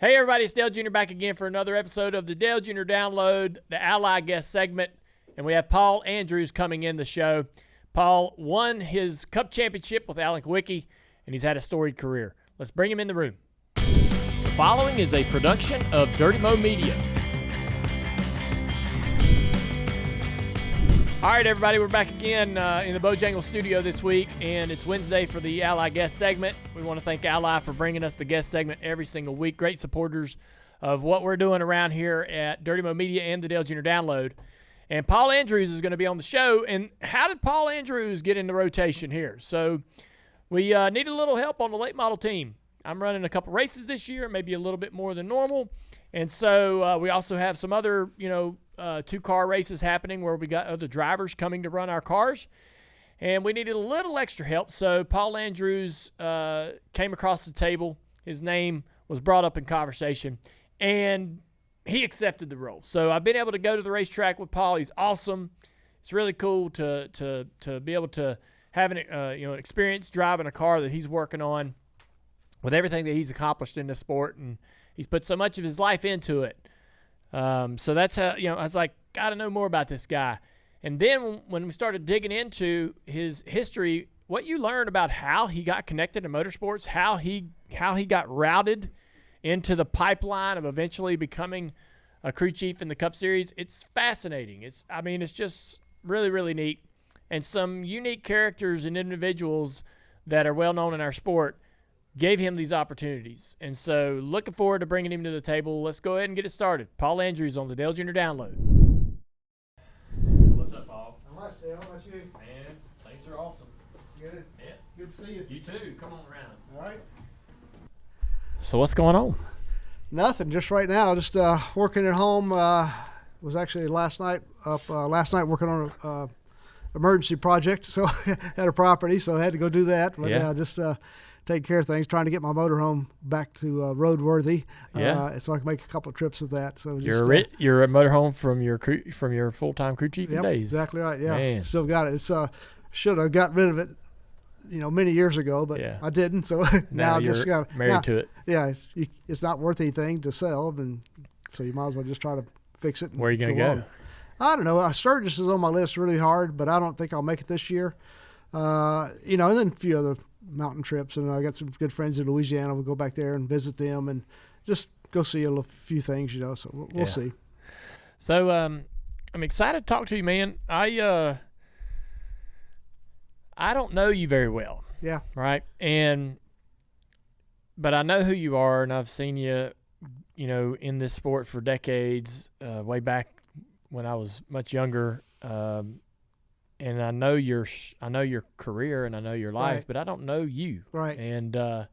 Hey everybody, it's Dale Jr. back again for another episode of the Dale Jr. Download, the Ally Guest segment, and we have Paul Andrews coming in the show. Paul won his Cup championship with Alan Kulwicki, and he's had a storied career. Let's bring him in the room. The following is a production of Dirty Mo Media. All right, everybody, we're back again in the Bojangles studio this week, and it's Wednesday for the Ally Guest segment. We want to thank Ally for bringing us the guest segment every single week. Great supporters of what we're doing around here at Dirty Mo Media and the Dale Jr. Download. And Paul Andrews is going to be on the show. And how did Paul Andrews get in the rotation here? So we need a little help on the late model team. I'm running a couple races this year, maybe a little bit more than normal. And so we also have some other, two-car races happening where we got other drivers coming to run our cars. And we needed a little extra help. So Paul Andrews came across the table. His name was brought up in conversation. And he accepted the role. So I've been able to go to the racetrack with Paul. He's awesome. It's really cool to be able to have an experience driving a car that he's working on with everything that he's accomplished in this sport, and he's put so much of his life into it. So that's how, I was like, got to know more about this guy. And then when we started digging into his history, what you learn about how he got connected to motorsports, how he got routed into the pipeline of eventually becoming a crew chief in the Cup Series, it's fascinating. It's just really, really neat. And some unique characters and individuals that are well known in our sport gave him these opportunities. And so looking forward to bringing him to the table. Let's go ahead and get it started. Paul Andrews on the Dale Jr. Download. What's up, Paul? How much, Dale? How about you? Man, things are awesome. Good. Yeah. Good to see you. You too. Come on around. All right. So what's going on? Nothing. Just right now, just working at home. Was actually last night working on a emergency project. So had a property, so I had to go do that. But just taking care of things, trying to get my motorhome back to roadworthy. So I can make a couple of trips with that. So you're a motorhome from your full-time crew chief days. Exactly right. Yeah, Man. Still got it. It's should have got rid of it, many years ago, but I didn't. So now I just got married to it. Yeah, it's not worth anything to sell, and so you might as well just try to fix it. Where are you going to go? I don't know. Sturgis is on my list really hard, but I don't think I'll make it this year. And then a few other mountain trips, and I got some good friends in Louisiana. We'll go back there and visit them and just go see a few things, so we'll see. So I'm excited to talk to you, man. I don't know you very well. Yeah. Right? But I know who you are, and I've seen you, in this sport for decades, way back when I was much younger. And I know your career and I know your life, but I don't know you. Right. And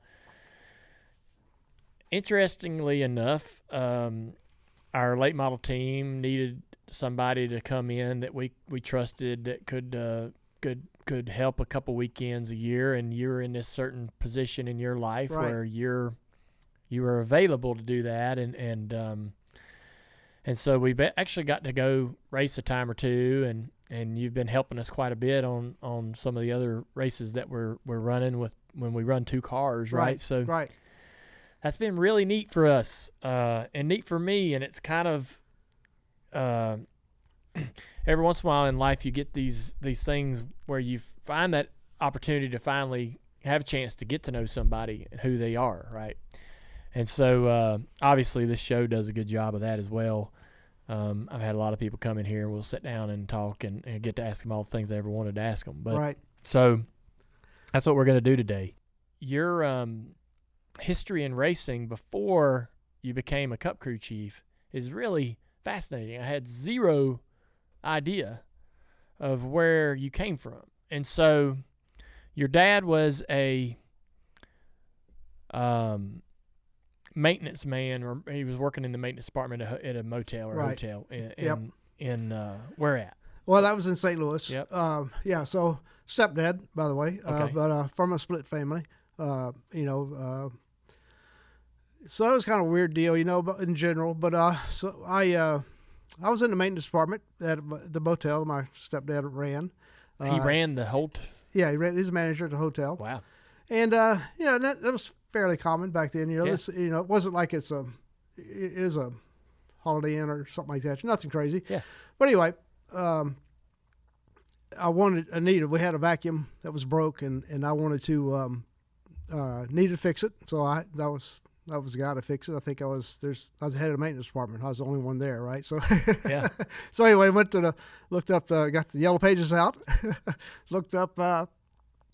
interestingly enough, our late model team needed somebody to come in that we trusted that could help a couple weekends a year, and you're in this certain position in your life where you are available to do that, and so we've actually got to go race a time or two, and you've been helping us quite a bit on some of the other races that we're running with when we run two cars, right? So that's been really neat for us and neat for me, and it's kind of every once in a while in life you get these things where you find that opportunity to finally have a chance to get to know somebody and who they are, right? And so obviously this show does a good job of that as well. I've had a lot of people come in here and we'll sit down and talk and get to ask them all the things I ever wanted to ask them. But so that's what we're going to do today. Your history in racing before you became a Cup crew chief is really fascinating. I had zero idea of where you came from. And so your dad was a maintenance man, or he was working in the maintenance department at a motel or hotel in where at? Well, that was in St. Louis. Yep. So stepdad, by the way, but from a split family. So it was kind of a weird deal, but in general. But so I was in the maintenance department at the motel my stepdad ran. He ran the whole. Yeah, he was a manager at the hotel. Wow. And that was fairly common back then. You know, Yeah. this, you know, it wasn't like it is a Holiday Inn or something like that. Nothing crazy. Yeah. But anyway, we had a vacuum that was broke, and I wanted to needed to fix it. So that was the guy to fix it. I think I was the head of the maintenance department. I was the only one there, right? So Yeah. So anyway, looked up, got the yellow pages out, looked up,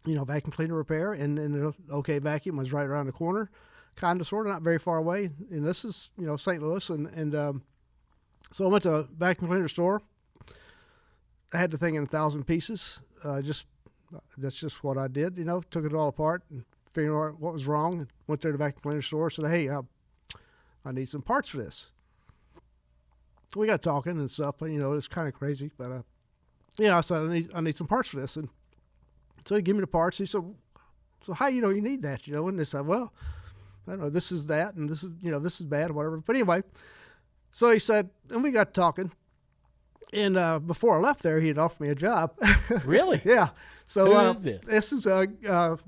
vacuum cleaner repair, and the OK Vacuum was right around the corner, kind of, sort of, not very far away. And this is, St. Louis, and so I went to a vacuum cleaner store. I had the thing in 1,000 pieces. That's just what I did. Took it all apart and figured out what was wrong. Went there to the vacuum cleaner store. Said, "Hey, I need some parts for this." We got talking and stuff. It's kind of crazy, but I said, I need some parts for this, and so he gave me the parts. He said, "So how you need that?" And they said, "Well, I don't know. This is that, and this is this is bad, or whatever." But anyway, so he said, and we got talking. And before I left there, he had offered me a job. Really? Yeah. So Who is this? This is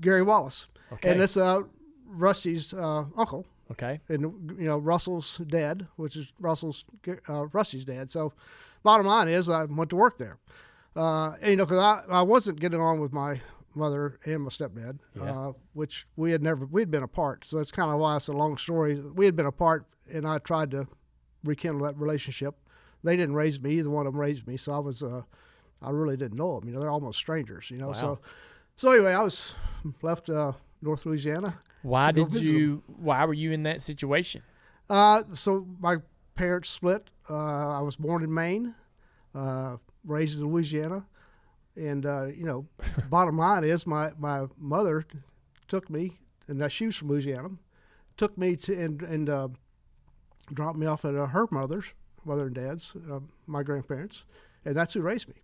Gary Wallace, Okay. and it's Rusty's uncle, Okay. and Russell's dad, which is Rusty's dad. So, bottom line is, I went to work there, and because I wasn't getting on with my mother and my stepdad, Yeah. which we'd been apart. So that's kind of why it's a long story. We had been apart, and I tried to rekindle that relationship. They didn't raise me. Either one of them raised me, so I really didn't know them. They're almost strangers. Wow. So anyway, I was left North Louisiana. Why to go visit them. Why were you in that situation? So my parents split. I was born in Maine, raised in Louisiana, and bottom line is my mother took me, and she was from Louisiana, took me to and dropped me off at her mother and dad's, my grandparents, and that's who raised me.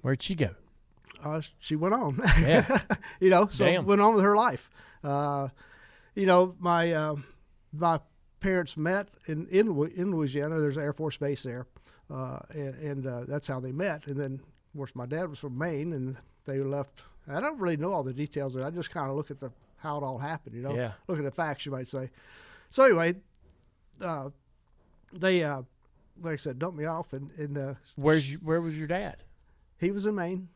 Where'd she go? She went on. Yeah. So Damn. went on with her life. My parents met in Louisiana. There's an Air Force base there, and that's how they met. And then, of course, my dad was from Maine, and they left. I don't really know all the details of it. I just kind of look at how it all happened. Yeah. Look at the facts, you might say. So anyway, they like I said, dumped me off, and Where was your dad? he was in Maine.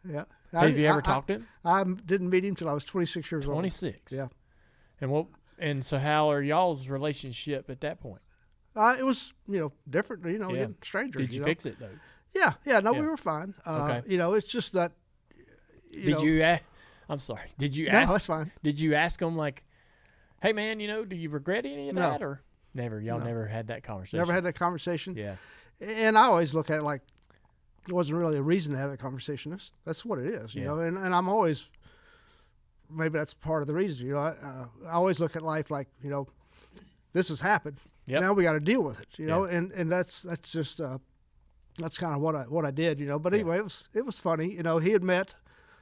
Yeah. Have you ever talked to him? I didn't meet him until I was 26 years old. 26. Yeah. And so how are y'all's relationship at that point? It was, different, Yeah. again, strangers. Did you fix it though? Yeah. No, Yeah. we were fine. Okay. It's just that, I'm sorry. Did you No, ask? that's fine. Did you ask him like, "Hey man, do you regret any of No. that?" Or never? Y'all No. never had that conversation. Never had that conversation. Yeah. And I always look at it like it wasn't really a reason to have that conversation. That's what it is, Yeah. And I'm always, maybe that's part of the reason, I always look at life like, this has happened. Yep. Now we got to deal with it, Yeah. and that's just, that's kind of what I did, But Yeah. anyway, it was funny, he had met,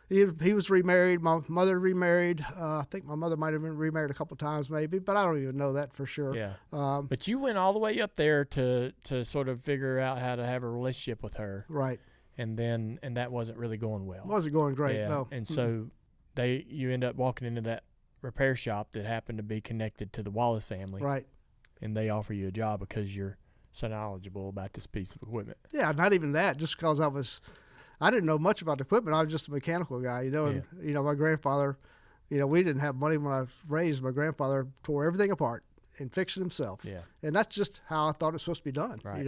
he was remarried, my mother remarried. I think my mother might have been remarried a couple of times maybe, but I don't even know that for sure. Yeah. Um, But you went all the way up there to sort of figure out how to have a relationship with her, right. and that wasn't really going well. It wasn't going great, Yeah. no. And so you end up walking into that repair shop that happened to be connected to the Wallace family, Right. and they offer you a job because you're so knowledgeable about this piece of equipment. Yeah, not even that. Just because I didn't know much about the equipment. I was just a mechanical guy, And my grandfather, we didn't have money when I was raised. My grandfather tore everything apart and fixed it himself. Yeah. And that's just how I thought it was supposed to be done. Right.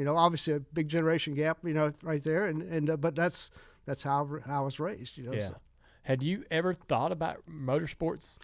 Obviously a big generation gap, right there. And but that's how I was raised. Yeah. So. Had you ever thought about motorsports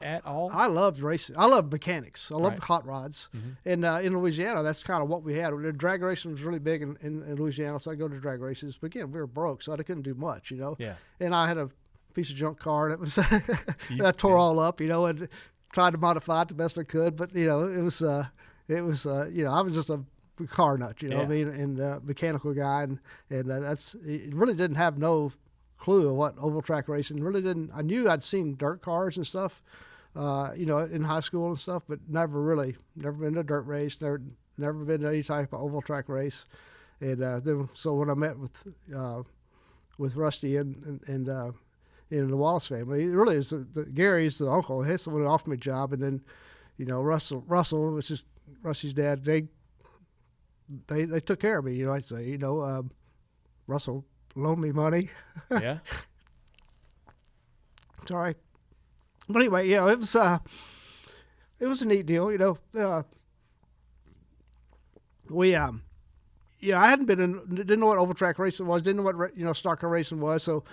at all? I loved racing. I loved mechanics. I loved Right. hot rods. Mm-hmm. And in Louisiana, that's kind of what we had. The drag racing was really big in Louisiana, so I go to drag races. But again, we were broke, so I couldn't do much, Yeah. And I had a piece of junk car that was that I tore all up, and tried to modify it the best I could. But it was I was just a car nut, Yeah. and mechanical guy, and that's it. Really didn't have no clue of what oval track racing really didn't. I knew I'd seen dirt cars and stuff, in high school and stuff, but never been to a dirt race, never been to any type of oval track race. And then so when I met with Rusty and in the Wallace family. It really is Gary's the uncle. He's the one who offered me a job, and then, Russell, which is Rusty's dad. They took care of me. I'd say, Russell loaned me money. Yeah. Sorry, but anyway, it was a neat deal. I hadn't didn't know what oval track racing was, didn't know what stock car racing was. So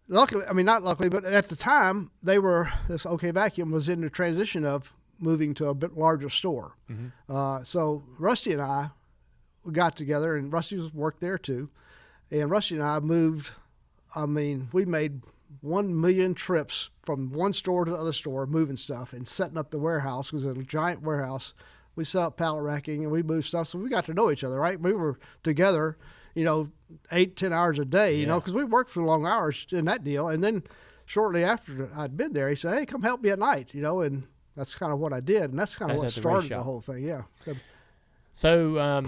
luckily, not luckily, but at the time this OK Vacuum was in the transition of moving to a bit larger store. Mm-hmm. So Rusty and I got together, and Rusty worked there too. And Rusty and I moved. We made 1 million trips from one store to the other store, moving stuff and setting up the warehouse. It was a giant warehouse. We set up pallet racking and we moved stuff. So we got to know each other, right? We were together, 8-10 hours a day, because we worked for long hours in that deal. And then shortly after I'd been there, he said, "Hey, come help me at night," and that's kind of what I did. And that's kind of what started the whole thing. Yeah. So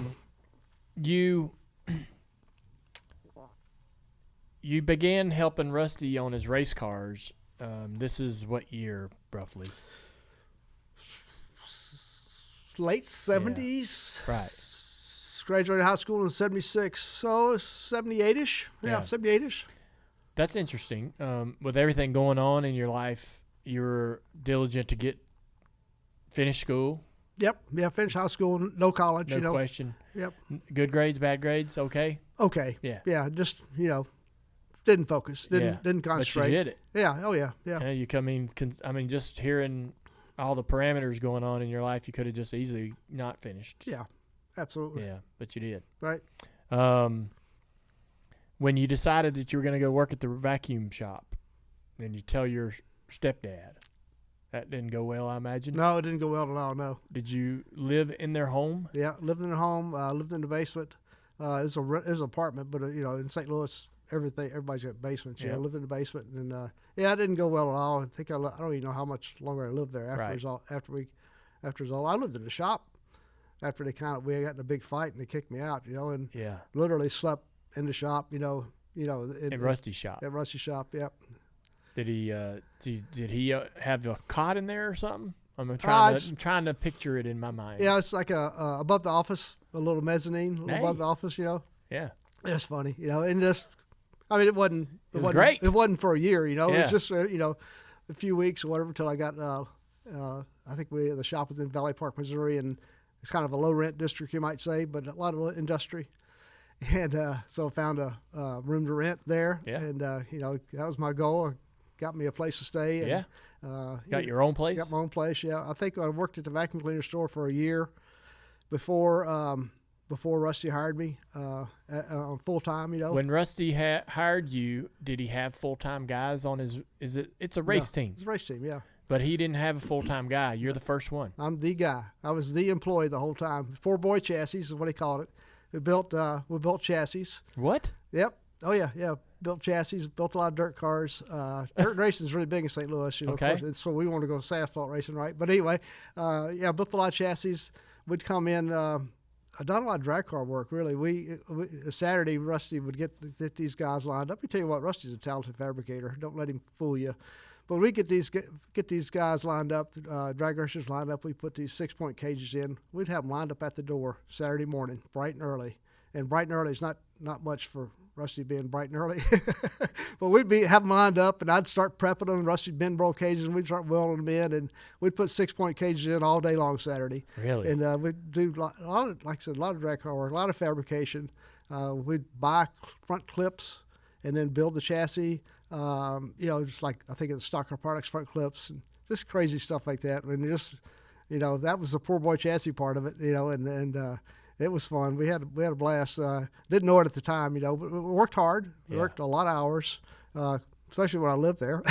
you began helping Rusty on his race cars. This is what year, roughly? Late 70s. Yeah. Right. Graduated high school in 76, so 78-ish. Yeah, 78-ish. That's interesting. With everything going on in your life, you were diligent to finish school. Yep. Yeah, finished high school, no college. No question. Yep. Good grades, bad grades, okay? Okay. Yeah. Yeah, just, didn't focus, didn't concentrate. But you did it. Yeah. Oh, yeah. Yeah. You come in, just hearing all the parameters going on in your life, you could have just easily not finished. Yeah, absolutely. Yeah, but you did. Right. When you decided that you were going to go work at the vacuum shop, and you tell your stepdad, that didn't go well, I imagine? No, it didn't go well at all, no. Did you live in their home? Yeah, lived in their home, lived in the basement. It was an apartment, but, in St. Louis, everybody's got basements. Lived in the basement, and it didn't go well at all. I think I don't even know how much longer I lived there after it was all. I lived in the shop after we got in a big fight and they kicked me out. And literally slept in the shop. In Rusty's shop. At Rusty's shop, yep. Did he have a cot in there or something? I'm trying to picture it in my mind. Yeah, it's like above the office, a little mezzanine above the office. Yeah, it's funny. And just. It wasn't great. It wasn't for a year, It was just, a few weeks or whatever until I got, I think the shop was in Valley Park, Missouri, and it's kind of a low-rent district, you might say, but a lot of industry. And so I found a room to rent there. Yeah. And, that was my goal. Got me a place to stay. And, got your own place? Got my own place, yeah. I think I worked at the vacuum cleaner store for a year before Rusty hired me full time. When Rusty hired you, did he have full time guys on his? It's a race team? It's a race team, yeah. But he didn't have a full time guy. You're the first one. I'm the guy. I was the employee the whole time. 4-boy chassis is what he called it. We built chassis. What? Yep. Oh yeah. Built chassis. Built a lot of dirt cars. Dirt racing is really big in St. Louis. Okay. So we wanted to go asphalt racing, right? But anyway, built a lot of chassis. We'd come in. I've done a lot of drag car work, really. We Saturday, Rusty would get these guys lined up. Let me tell you what, Rusty's a talented fabricator. Don't let him fool you. But we get these guys lined up, drag racers lined up. We put these 6-point cages in. We'd have them lined up at the door Saturday morning, bright and early. And bright and early is not much for Rusty being bright and early. But we'd have them lined up, and I'd start prepping them. Rusty'd bend roll cages, and we'd start welding them in, and we'd put 6-point cages in all day long Saturday. Really? And we'd do a lot of drag car work, a lot of fabrication. We'd buy front clips and then build the chassis. Just like I think it's Stocker Products front clips and just crazy stuff like that. That was the poor boy chassis part of it. And it was fun. We had a blast. Didn't know it at the time, but we worked hard. We worked a lot of hours, especially when I lived there.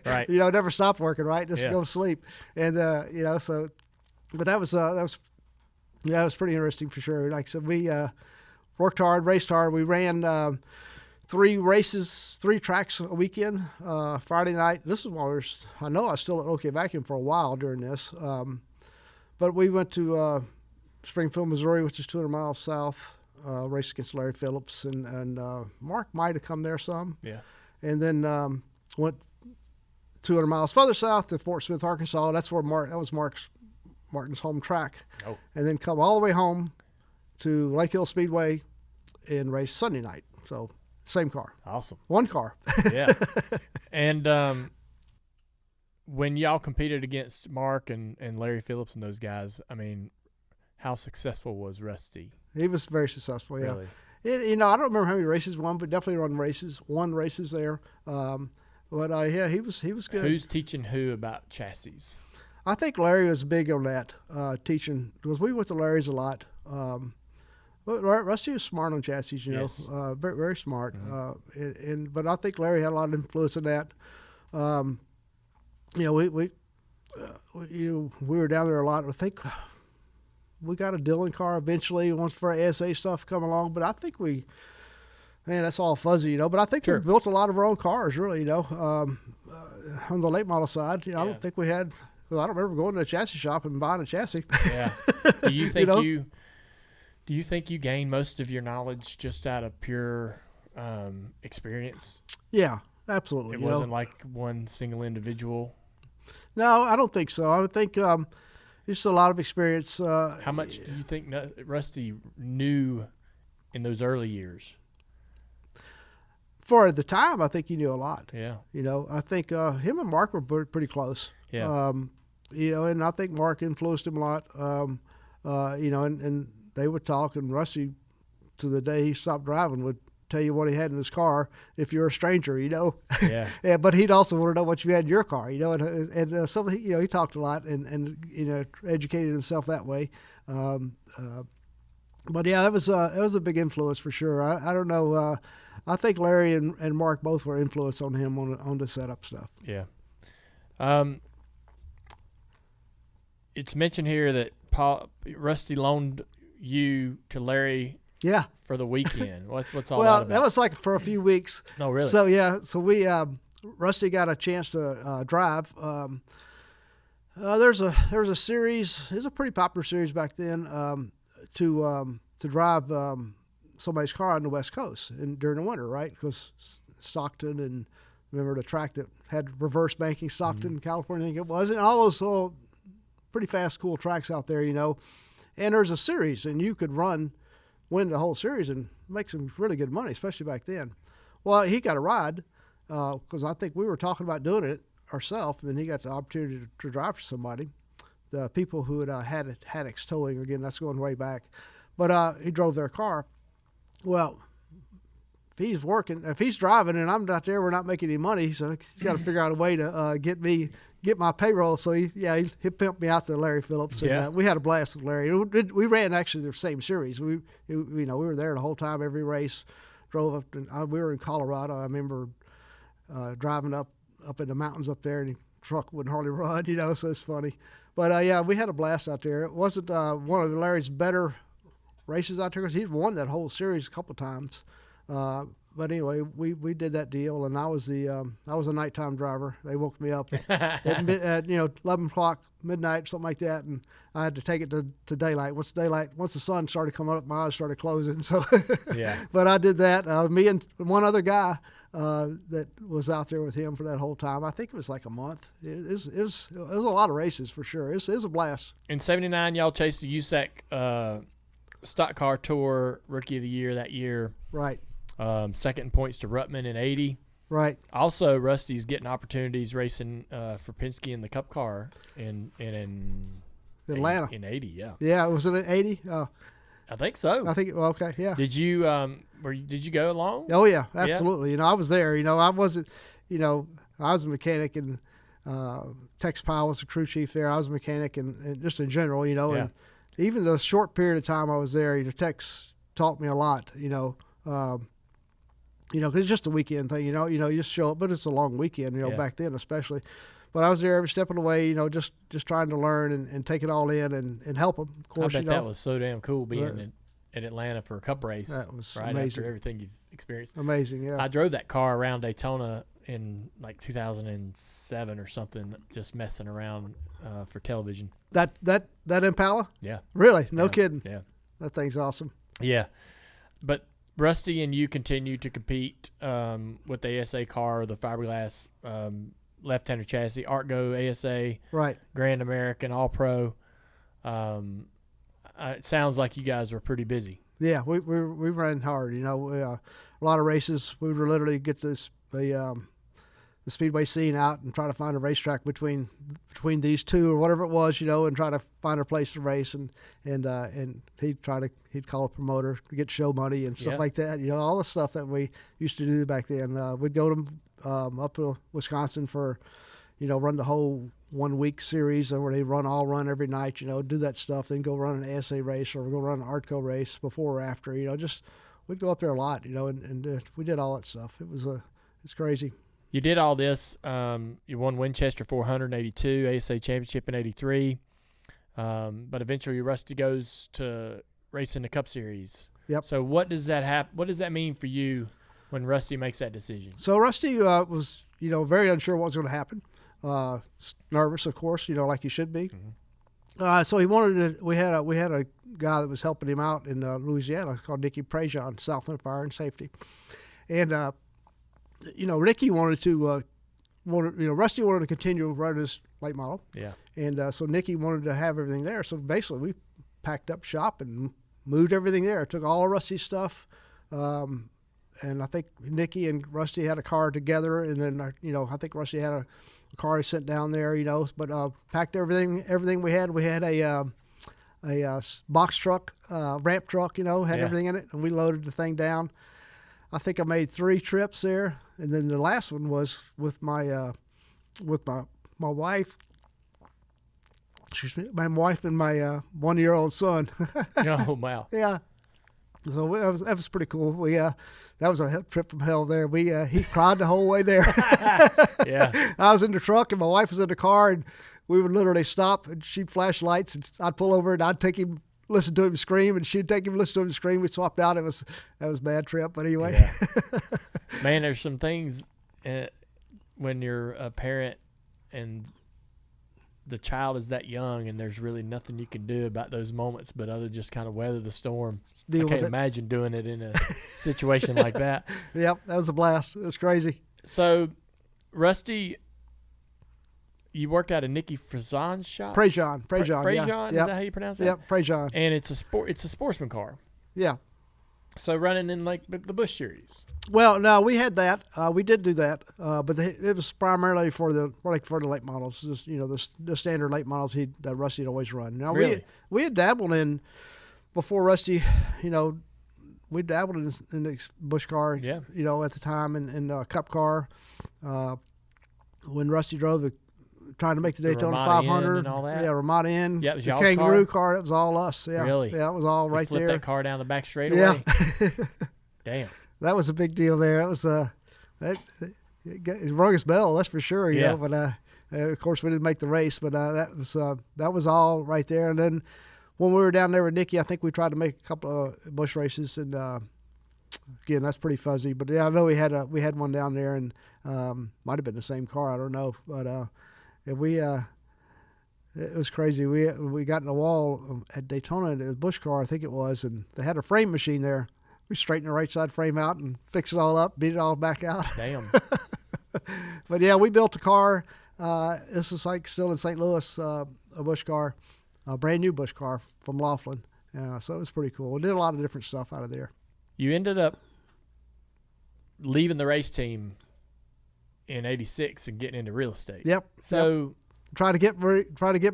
Right. Never stopped working, right? Just go to sleep. And but that was pretty interesting for sure. Like I said, we worked hard, raced hard. We ran 3 tracks a weekend. Friday night. This is while I know I was still at OK Vacuum for a while during this. But we went to Springfield, Missouri, which is 200 miles south, raced against Larry Phillips, and Mark might have come there some. Yeah. and then went 200 miles further south to Fort Smith, Arkansas. That's where Martin's home track. Oh. And then come all the way home to Lake Hill Speedway and race Sunday night. So same car. Awesome. One car. Yeah. And when y'all competed against Mark and Larry Phillips and those guys, I mean, how successful was Rusty? He was very successful, yeah. Really? I don't remember how many races won, but definitely won races there. But yeah, he was good. Who's teaching who about chassis? I think Larry was big on that, teaching, because we went to Larry's a lot. But Rusty was smart on chassis, Yes. very, very smart. Mm-hmm. But I think Larry had a lot of influence in that. We were down there a lot. I think we got a Dillon car eventually once for our ASA stuff come along. But I think that's all fuzzy, But I think Sure. we built a lot of our own cars, really, on the late model side. I don't think we had. Well, I don't remember going to a chassis shop and buying a chassis. Yeah. Do you think Do you think you gained most of your knowledge just out of pure experience? Yeah, absolutely. It wasn't like one single individual. No, I don't think so. I would think just a lot of experience. How much do you think Rusty knew in those early years? For the time, I think he knew a lot. Yeah. I think him and Mark were pretty close. Yeah. And I think Mark influenced him a lot. And they would talk, and Rusty, to the day he stopped driving, would tell you what he had in his car if you're a stranger, Yeah. Yeah, but he'd also want to know what you had in your car, and so he talked a lot and educated himself that way. But yeah, that was a big influence for sure. I don't know. I think Larry and Mark both were influenced on him on the setup stuff. Yeah. It's mentioned here that Rusty loaned you to Larry. Yeah. For the weekend. What's all that Well, about? that was like for a few weeks. No, really? So yeah, we Rusty got a chance to drive. There's a series. It was a pretty popular series back then to drive somebody's car on the West Coast during the winter, right? Because Stockton and remember the track that had reverse banking, Stockton, California, I think it was, and all those little pretty fast, cool tracks out there, And there's a series, and you could win the whole series and make some really good money, especially back then. Well, he got a ride because I think we were talking about doing it ourselves, and then he got the opportunity to drive for somebody. The people who had Haddix Towing, again, that's going way back. But he drove their car. Well, if he's driving and I'm not there, we're not making any money, so he's got to figure out a way to get my payroll. So he pimped me out to Larry Phillips, and we had a blast with Larry. We ran actually the same series. We were there the whole time, every race. Drove up, and we were in Colorado. I remember driving up in the mountains up there, and the truck wouldn't hardly run, so it's funny. But yeah, we had a blast out there. It wasn't one of Larry's better races out there because he'd won that whole series a couple times. But anyway, we did that deal, and I was a nighttime driver. They woke me up at 11 o'clock, midnight, something like that, and I had to take it to daylight. Once the sun started coming up, my eyes started closing. So, yeah. But I did that. Me and one other guy that was out there with him for that whole time. I think it was like a month. It was a lot of races for sure. It was a blast. In '79, y'all chased the USAC Stock Car Tour Rookie of the Year that year. Right. Second in points to Ruttman in 80. Right. Also, Rusty's getting opportunities racing for Penske in the Cup car in Atlanta. In 80, yeah. Yeah, was it in 80? I think so. I think, well, okay, yeah. Did you did you go along? Oh, yeah, absolutely. Yeah. I was there. I wasn't, I was a mechanic, and Tex Powell was the crew chief there. I was a mechanic, and just in general, Yeah. And even the short period of time I was there, Tex taught me a lot, because it's just a weekend thing, you just show up, but it's a long weekend, Yeah. back then especially. But I was there every step of the way, just trying to learn and take it all in and help them. Of course, I bet that was so damn cool being in Atlanta for a Cup race. That was right amazing. After everything you've experienced. Amazing, yeah. I drove that car around Daytona in like 2007 or something, just messing around for television. That Impala? Yeah. Really? No Yeah. kidding. Yeah. That thing's awesome. Yeah. But Rusty and you continue to compete with the ASA car, the fiberglass left-hander chassis, Artgo, ASA, right, Grand American, All Pro. It sounds like you guys were pretty busy. Yeah, we ran hard. A lot of races. We would literally get the speedway scene out and try to find a racetrack between these two or whatever it was, and try to find a place to race. And he'd call a promoter to get show money and stuff like that. All the stuff that we used to do back then. We'd go to up to Wisconsin for, run the whole 1 week series where they run every night, do that stuff, then go run an ASA race or go run an Artco race before or after, we'd go up there a lot, and we did all that stuff. It's crazy. You did all this. You won Winchester 400 in 82, ASA championship in 83. But eventually Rusty goes to race in the Cup Series. Yep. So what does that mean for you when Rusty makes that decision? So Rusty was, very unsure what was going to happen. Nervous, of course, like you should be. Mm-hmm. So he wanted to. We had a guy that was helping him out in Louisiana called Nicky Prejean, Southland Fire and Safety, and Ricky wanted to. Rusty wanted to continue running his late model. Yeah. And so Nicky wanted to have everything there. So basically, we packed up shop and moved everything there. Took all of Rusty's stuff. And I think Nicky and Rusty had a car together, and then I think Rusty had a car he sent down there, but packed everything we had. We had a box truck, ramp truck, had everything in it, and we loaded the thing down. I think I made 3 trips there, and then the last one was with my wife. Excuse me, my wife and my 1-year-old son. Oh wow! Yeah. So that was pretty cool. That was a trip from hell there. He cried the whole way there. Yeah. I was in the truck and my wife was in the car, and we would literally stop and she'd flash lights and I'd pull over and I'd take him, listen to him scream, and she'd take him, listen to him scream. We swapped out. That was a bad trip, but anyway. Yeah. Man, there's some things when you're a parent and the child is that young, and there's really nothing you can do about those moments but other just kind of weather the storm. I can't imagine doing it in a situation like that. Yep, that was a blast. It was crazy. So, Rusty, you worked out of Nicky Prejean's shop? Prejean. Prejean, yeah. Is that how you pronounce it? Yep, Prejean. And it's a sportsman car. Yeah. So running in like the Busch Series. Well, no, we had that. We did do that, but it was primarily for the late models. Just, the standard late models that Rusty had always run. Now really? we had dabbled in before Rusty. We dabbled in the Busch car. Yeah. At the time in a Cup car. When Rusty drove trying to make the Daytona 500 and all that. Yeah, Ramada Inn. Yeah, it was the y'all's Kangaroo car? It was all us. Yeah, really. Yeah, it was all right flip there. That car down the back straightaway. Yeah. Damn. That was a big deal there. It was it rung his bell, that's for sure. You know, but of course we didn't make the race, but that was all right there. And then when we were down there with Nicky, I think we tried to make a couple of Busch races, and again, that's pretty fuzzy. But yeah, I know we had one down there, and might have been the same car. I don't know, but it was crazy. We got in a wall at Daytona, the Busch car, I think it was, and they had a frame machine there. We straightened the right side frame out and fixed it all up, beat it all back out. Damn. But yeah, we built a car. This is like still in St. Louis, a Busch car, a brand new Busch car from Laughlin. So it was pretty cool. We did a lot of different stuff out of there. You ended up leaving the race team in '86 and getting into real estate. Yep. So try to get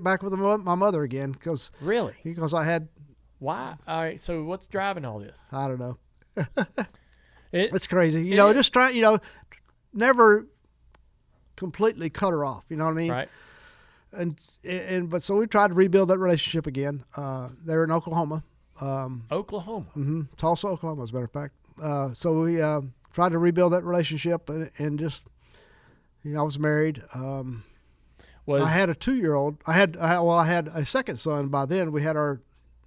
back with my mother again because I had. Why? All right. So what's driving all this? I don't know. It's crazy. Just try. Never completely cut her off. You know what I mean? Right. But so we tried to rebuild that relationship again. They're in Oklahoma. Oklahoma. Mm-hmm. Tulsa, Oklahoma, as a matter of fact. So we tried to rebuild that relationship, and just, I was married. I had a 2-year-old. I had a second son by then. We had our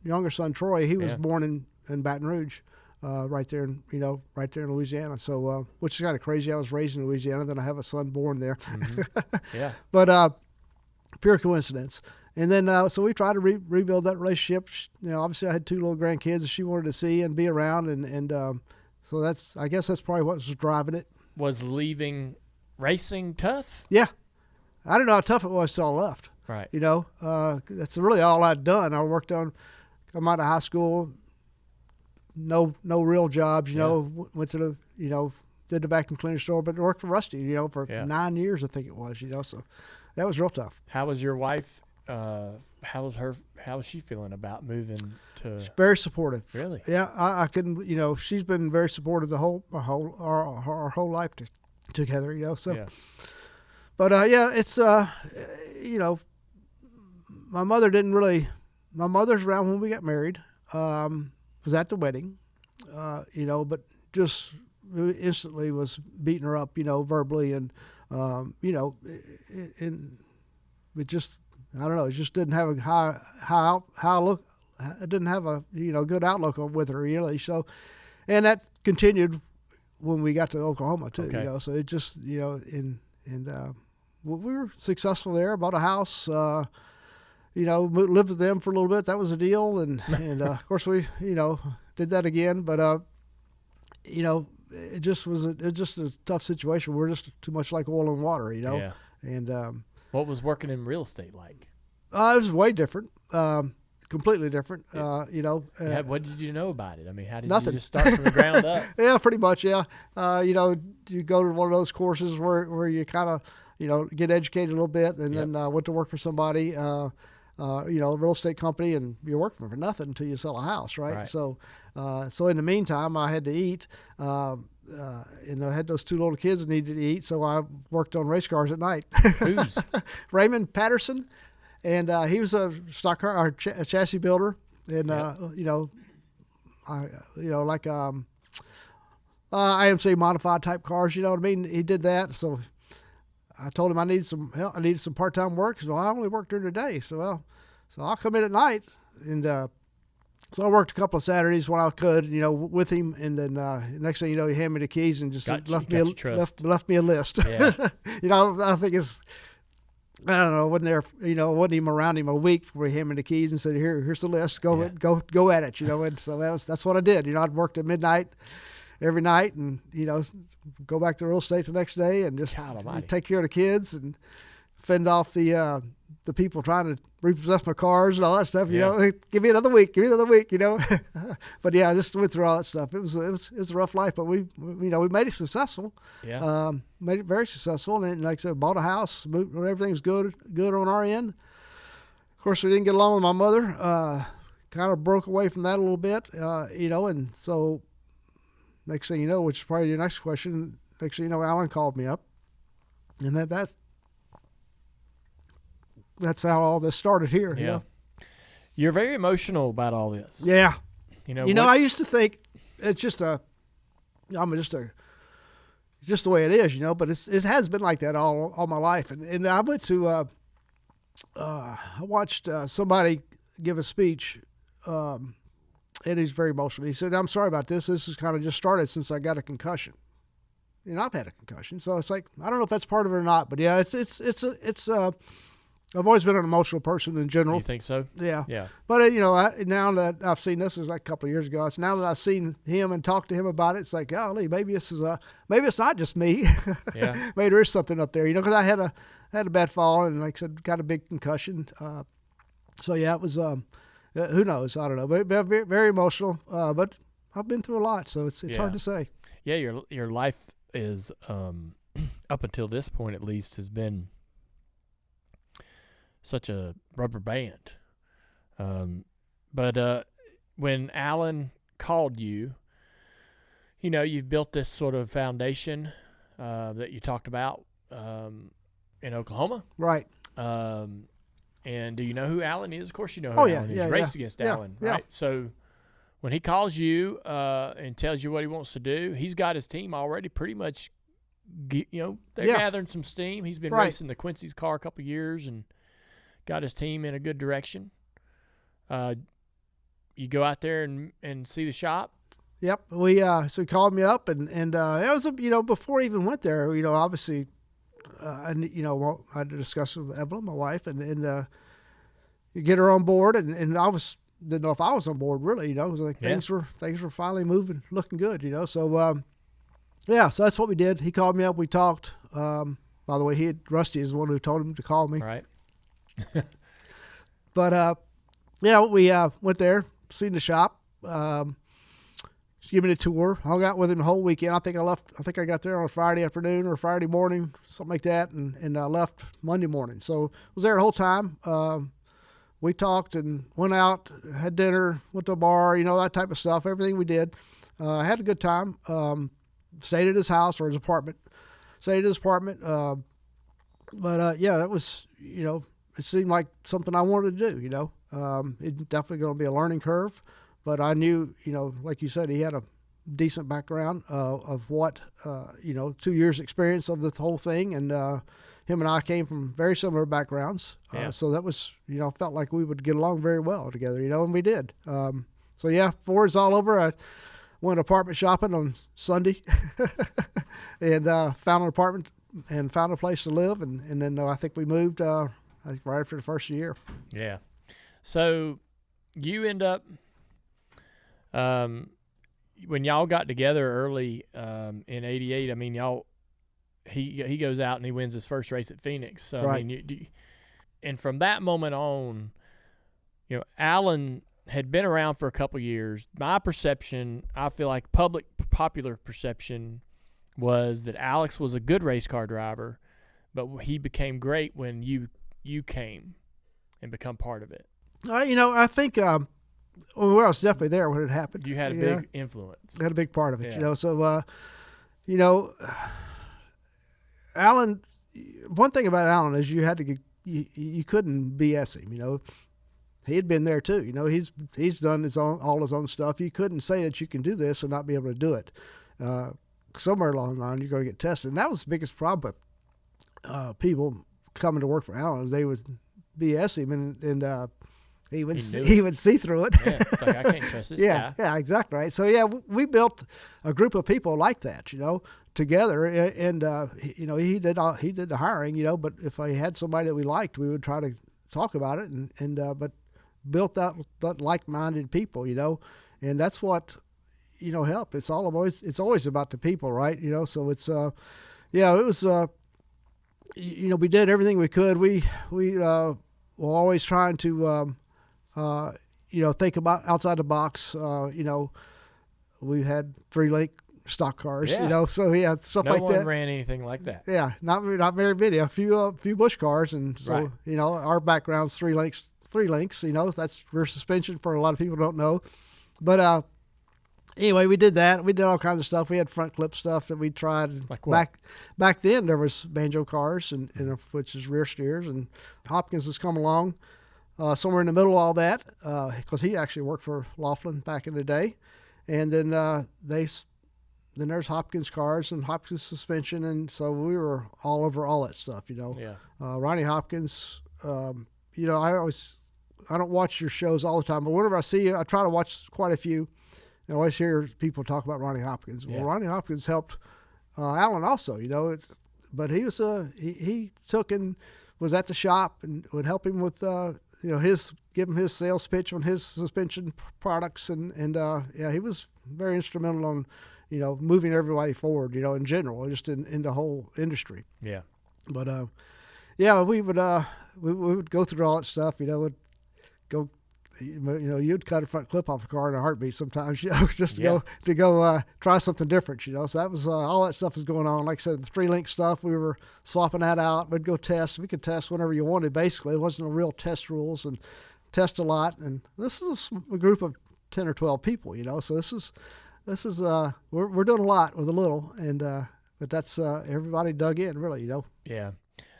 younger son Troy. He was born in Baton Rouge, right there in Louisiana. So which is kind of crazy. I was raised in Louisiana, then I have a son born there. Mm-hmm. Yeah. But pure coincidence. And then so we tried to rebuild that relationship. Obviously I had 2 little grandkids that she wanted to see and be around, and So I guess that's probably what was driving it. Was leaving racing tough? Yeah. I didn't know how tough it was till I left. Right. That's really all I'd done. I worked on, come out of high school, no real jobs, went to the, did the vacuum cleaner store, but worked for Rusty, for 9 years, I think it was, so that was real tough. How was your wife? How was she feeling about moving to? She's very supportive. Really? Yeah. I couldn't, she's been very supportive our whole life together, so. Yeah. But, it's, my mother's around when we got married, was at the wedding, but just instantly was beating her up, verbally and, and it just, I don't know, it just didn't have a high look. It didn't have a, good outlook with her, so, and that continued when we got to Oklahoma too, okay. So it just, we were successful there, bought a house, lived with them for a little bit. That was a deal. And of course we, did that again, but, it just was a tough situation. We're just too much like oil and water, Yeah. And, what was working in real estate like? It was way different. Completely different. What did you know about it? I mean, how did nothing. You just start from the ground up? Yeah, pretty much. Yeah. You go to one of those courses where you kind of, get educated a little bit, and then went to work for somebody, a real estate company, and you're working for nothing until you sell a house, right? So in the meantime, I had to eat, and I had those two little kids that needed to eat, so I worked on race cars at night. Who's? Raymond Patterson, and he was a stock car, a chassis builder, and IMC modified type cars. You know what I mean? He did that, so I told him I needed some help. I needed some part-time work. So I only work during the day. So I'll come in at night, and so I worked a couple of Saturdays when I could, with him. And then next thing you know, he handed me the keys and just left me a list. Yeah. I think it's, I don't know, wasn't even around him a week before he handed me the keys and said, here's the list. Go at it. And so that's what I did. I'd worked at midnight every night, and go back to real estate the next day, and just take care of the kids and fend off the people trying to repossess my cars and all that stuff. Give me another week. But yeah, I just went through all that stuff. It was a rough life, but we made it successful. Yeah, made it very successful, and like I said, bought a house. Everything's good on our end. Of course, we didn't get along with my mother. Kind of broke away from that a little bit, and so. Next thing you know, which is probably your next question, next thing you know, Alan called me up, and that's how all this started here. Yeah. You're very emotional about all this. Yeah. I used to think it's just the way it is, but it has been like that all my life. And I went to, I watched somebody give a speech, and he's very emotional. He said, "I'm sorry about this. This has kind of just started since I got a concussion." I've had a concussion, so it's like, I don't know if that's part of it or not, but yeah, it's I've always been an emotional person in general. You think so? Yeah. Yeah. But now that I've seen this, is like a couple of years ago. Now that I've seen him and talked to him about it, it's like, golly, maybe it's not just me. Yeah. Maybe there is something up there, because I had a bad fall, and like I said, got a big concussion. So yeah, it was. Who knows? I don't know. But very, very emotional. But I've been through a lot, so it's hard to say. Yeah, your life is up until this point, at least, has been such a rubber band. But when Alan called you, you've built this sort of foundation that you talked about in Oklahoma, right? And do you know who Alan is? Of course you know who Alan is. You raced against Alan, right? So when he calls you and tells you what he wants to do, he's got his team already pretty much, they're gathering some steam. He's been racing the Quincy's car a couple of years and got his team in a good direction. You go out there and see the shop? Yep. So he called me up, and it was, before I even went there, obviously, I had to discuss with Evelyn, my wife, and you get her on board, and I was, didn't know if I was on board really. It was like things were finally moving, looking good. So so that's what we did. He called me up. We talked. By the way, Rusty is the one who told him to call me. Right. But we went there, seen the shop. Give me a tour. Hung out with him the whole weekend. I think I got there on a Friday afternoon or Friday morning, something like that, and left Monday morning. So was there the whole time. We talked and went out, had dinner, went to a bar, that type of stuff. Everything we did. Had a good time. Stayed at his house or his apartment. That was, it seemed like something I wanted to do, It's definitely going to be a learning curve. But I knew, like you said, he had a decent background of what, 2 years experience of the whole thing. And him and I came from very similar backgrounds. So that was, felt like we would get along very well together, and we did. Ford's all over. I went apartment shopping on Sunday and found an apartment and found a place to live. And then I think we moved right after the first year. Yeah. So you end up – when y'all got together early in '88, I mean, he goes out and he wins his first race at Phoenix. So right. I mean, and from that moment on, Alan had been around for a couple years. My perception, I feel like popular perception, was that Alex was a good race car driver, but he became great when you came and become part of it. I think. Well, I was definitely there when it happened. You had a big influence. Had a big part of it, So, Alan. One thing about Alan is you had to you couldn't BS him. He had been there too. He's done all his own stuff. You couldn't say that you can do this and not be able to do it. Somewhere along the line, you're going to get tested, and that was the biggest problem with people coming to work for Alan. They would BS him and. He would see through it. Yeah, it's like, I can't trust this guy. Yeah, exactly right. So we built a group of people like that, together, and he did the hiring, but if I had somebody that we liked, we would try to talk about it and but built that like-minded people, and that's what helped. It's always about the people, right? So it's it was we did everything we could. We were always trying to think about outside the box. We had 3-link stock cars, so stuff like that. No one ran anything like that. Yeah, not very many. A few Busch cars, and so right. Our background's 3 links. That's rear suspension for a lot of people who don't know, but anyway, we did that. We did all kinds of stuff. We had front clip stuff that we tried. Like what? Back then, there was banjo cars and which is rear steers, and Hopkins has come along. Somewhere in the middle of all that, because he actually worked for Laughlin back in the day, and then there's Hopkins cars and Hopkins suspension, and so we were all over all that stuff, Yeah. Ronnie Hopkins, I don't watch your shows all the time, but whenever I see you, I try to watch quite a few. I always hear people talk about Ronnie Hopkins. Well, Ronnie Hopkins helped Alan also, but he was he took and was at the shop and would help him with give him his sales pitch on his suspension products, and he was very instrumental on moving everybody forward, in general, just in the whole industry. Yeah. But we would go through all that stuff. Would go. You'd cut a front clip off a car in a heartbeat sometimes, just to go try something different, So that was all that stuff was going on. Like I said, the 3-link stuff, we were swapping that out. We'd go test. We could test whenever you wanted. Basically, it wasn't a real test rules, and test a lot. And this is a group of 10 or 12 people, So this is we're doing a lot with a little, and but that's everybody dug in, really, Yeah,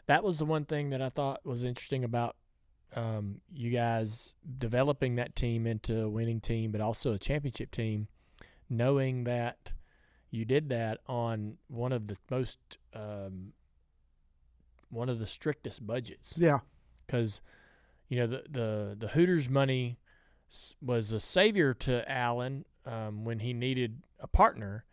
that was the one thing that I thought was interesting about. You guys developing that team into a winning team, but also a championship team, knowing that you did that on one of the strictest budgets. Yeah, because the Hooters money was a savior to Allen when he needed a partner,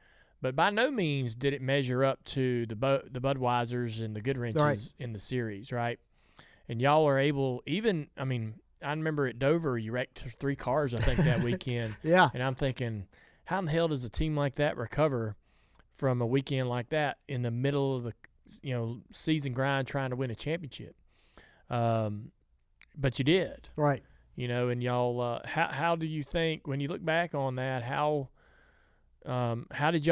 but by no means did it measure up to the Budweisers and the Goodwrenches in the series, right? And y'all are able, I remember at Dover, you wrecked 3 cars, I think, that weekend. Yeah. And I'm thinking, how in the hell does a team like that recover from a weekend like that in the middle of the season grind trying to win a championship? But you did. Right. And y'all, how do you think, when you look back on that, how did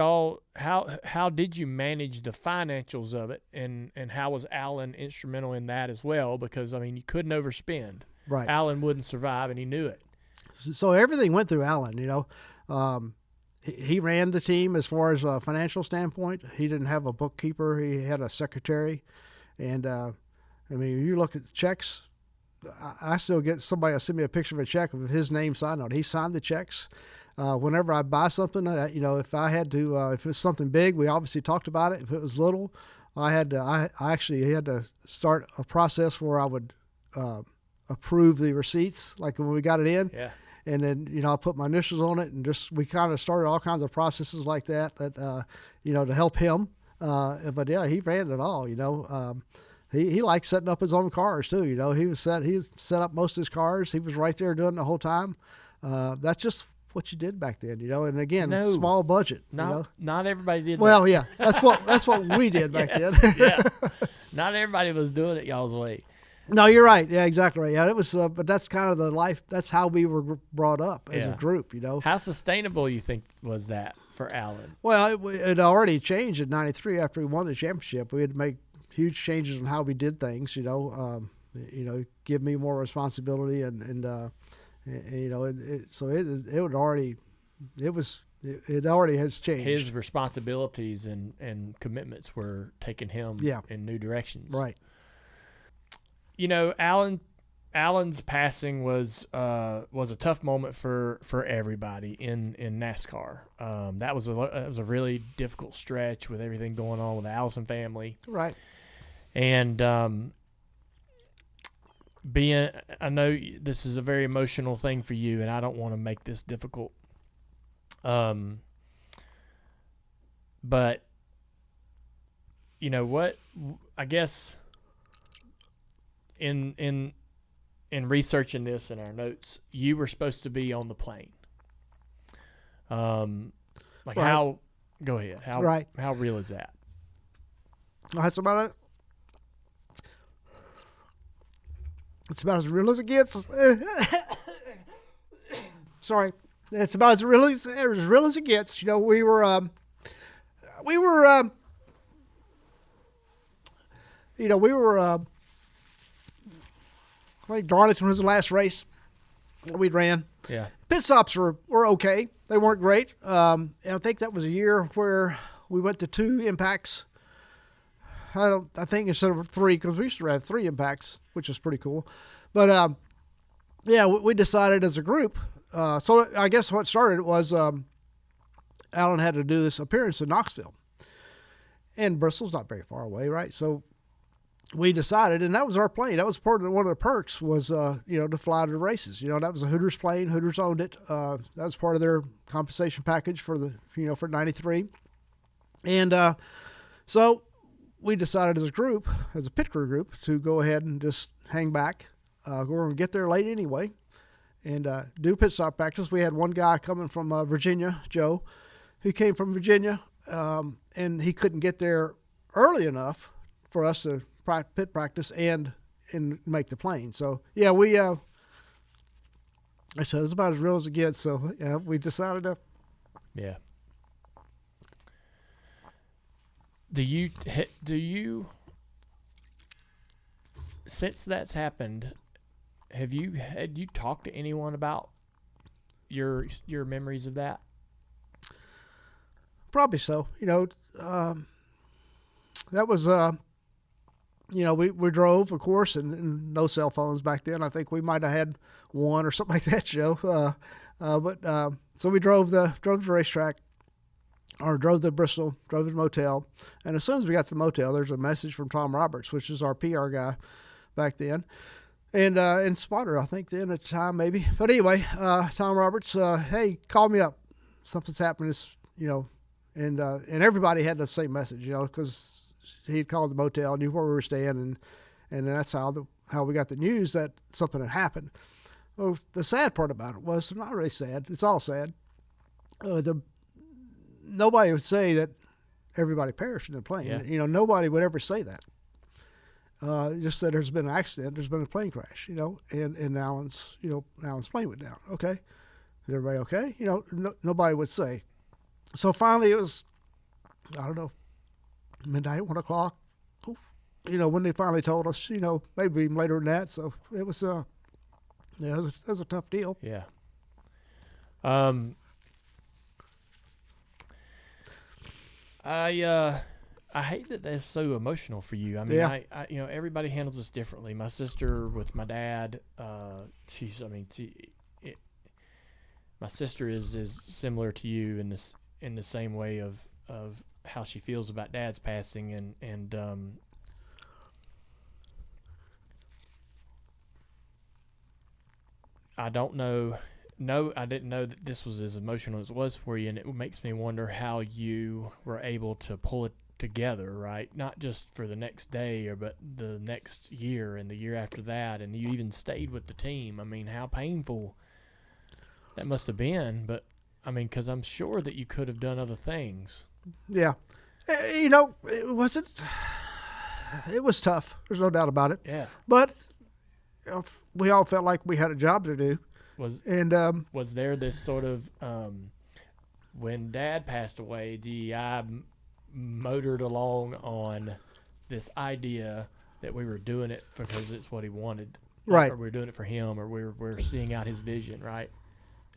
you manage the financials of it, and how was Alan instrumental in that as well? Because, you couldn't overspend. Right. Alan wouldn't survive, and he knew it. So everything went through Alan, He ran the team as far as a financial standpoint. He didn't have a bookkeeper. He had a secretary. And, you look at the checks, I still get somebody will send me a picture of a check with his name signed on it. He signed the checks. Whenever I buy something, if I had to, if it's something big, we obviously talked about it. If it was little, I actually had to start a process where I would approve the receipts, like when we got it in. Yeah. And then, I put my initials on it, and we kind of started all kinds of processes like that, to help him. But yeah, he ran it all, He liked setting up his own cars too. He set up most of his cars. He was right there doing it the whole time. That's just what you did back then, And again, small budget. Not everybody did. Well, that. Yeah, that's what we did back then. Yeah. Not everybody was doing it y'all's way. No, you're right. Yeah, exactly right. Yeah, it was. But that's kind of the life. That's how we were brought up as a group. How sustainable you think was that for Alan? Well, it already changed in '93 after we won the championship. We had to make huge changes in how we did things. Give me more responsibility, it already has changed. His responsibilities and commitments were taking him in new directions. Right. Alan's passing was a tough moment for everybody in NASCAR. That was a really difficult stretch with everything going on with the Allison family. Right. And I know this is a very emotional thing for you, and I don't want to make this difficult. But what? I guess in researching this in our notes, you were supposed to be on the plane. How? Go ahead. How real is that? That's about it. It's about as real as it gets. Sorry, it's about as real as it gets. We were I think Darlington was the last race we ran. Yeah. Pit stops were okay. They weren't great. And I think that was a year where we went to 2 impacts. I think instead of 3, because we used to have 3 impacts, which was pretty cool. But we decided as a group. So I guess what started was Alan had to do this appearance in Knoxville, and Bristol's not very far away, right? So we decided, and that was our plane. That was one of the perks was to fly to the races. That was a Hooters plane. Hooters owned it. That was part of their compensation package for for '93, and so we decided as a group, as a pit crew group, to go ahead and just hang back. We're going to get there late anyway and do pit stop practice. We had one guy coming from Virginia, Joe, who came from Virginia, and he couldn't get there early enough for us to pit practice and make the plane. So, yeah, I said it's about as real as it gets. So, yeah, we decided to. Yeah. Do you since that's happened, had you talked to anyone about your memories of that? Probably so. That was we drove, of course, and no cell phones back then. I think we might have had one or something like that, Joe. So we drove the racetrack. Or drove to Bristol, drove to the motel. And as soon as we got to the motel, there's a message from Tom Roberts, which is our PR guy back then. And spotter, I think, then at the time, maybe. But anyway, Tom Roberts, hey, call me up. Something's happening, and everybody had the same message, because he'd called the motel, knew where we were staying, and that's how we got the news that something had happened. Well, the sad part about it was not really sad. It's all sad. Nobody would say that everybody perished in the plane. Yeah. You know, nobody would ever say that. Just that there's been an accident, there's been a plane crash, you know, and Alan's plane went down. Okay, is everybody okay? You know, nobody would say. So finally, it was, I don't know, midnight, 1 o'clock. You know, when they finally told us, you know, maybe even later than that. So it was, it was a tough deal. Yeah. I hate that that's so emotional for you. I mean, Yeah. I you know, everybody handles this differently. My sister with my dad, my sister is similar to you in the same way of how she feels about Dad's passing, and I don't know. No, I didn't know that this was as emotional as it was for you, and it makes me wonder how you were able to pull it together, right? Not just for the next day, but the next year and the year after that, and you even stayed with the team. I mean, how painful that must have been, but I mean, because I'm sure that you could have done other things. Yeah. You know, it was tough. There's no doubt about it. Yeah. But you know, we all felt like we had a job to do. Was there this sort of when Dad passed away, DEI motored along on this idea that we were doing it because it's what he wanted, right? Or we were doing it for him, or we're seeing out his vision, right?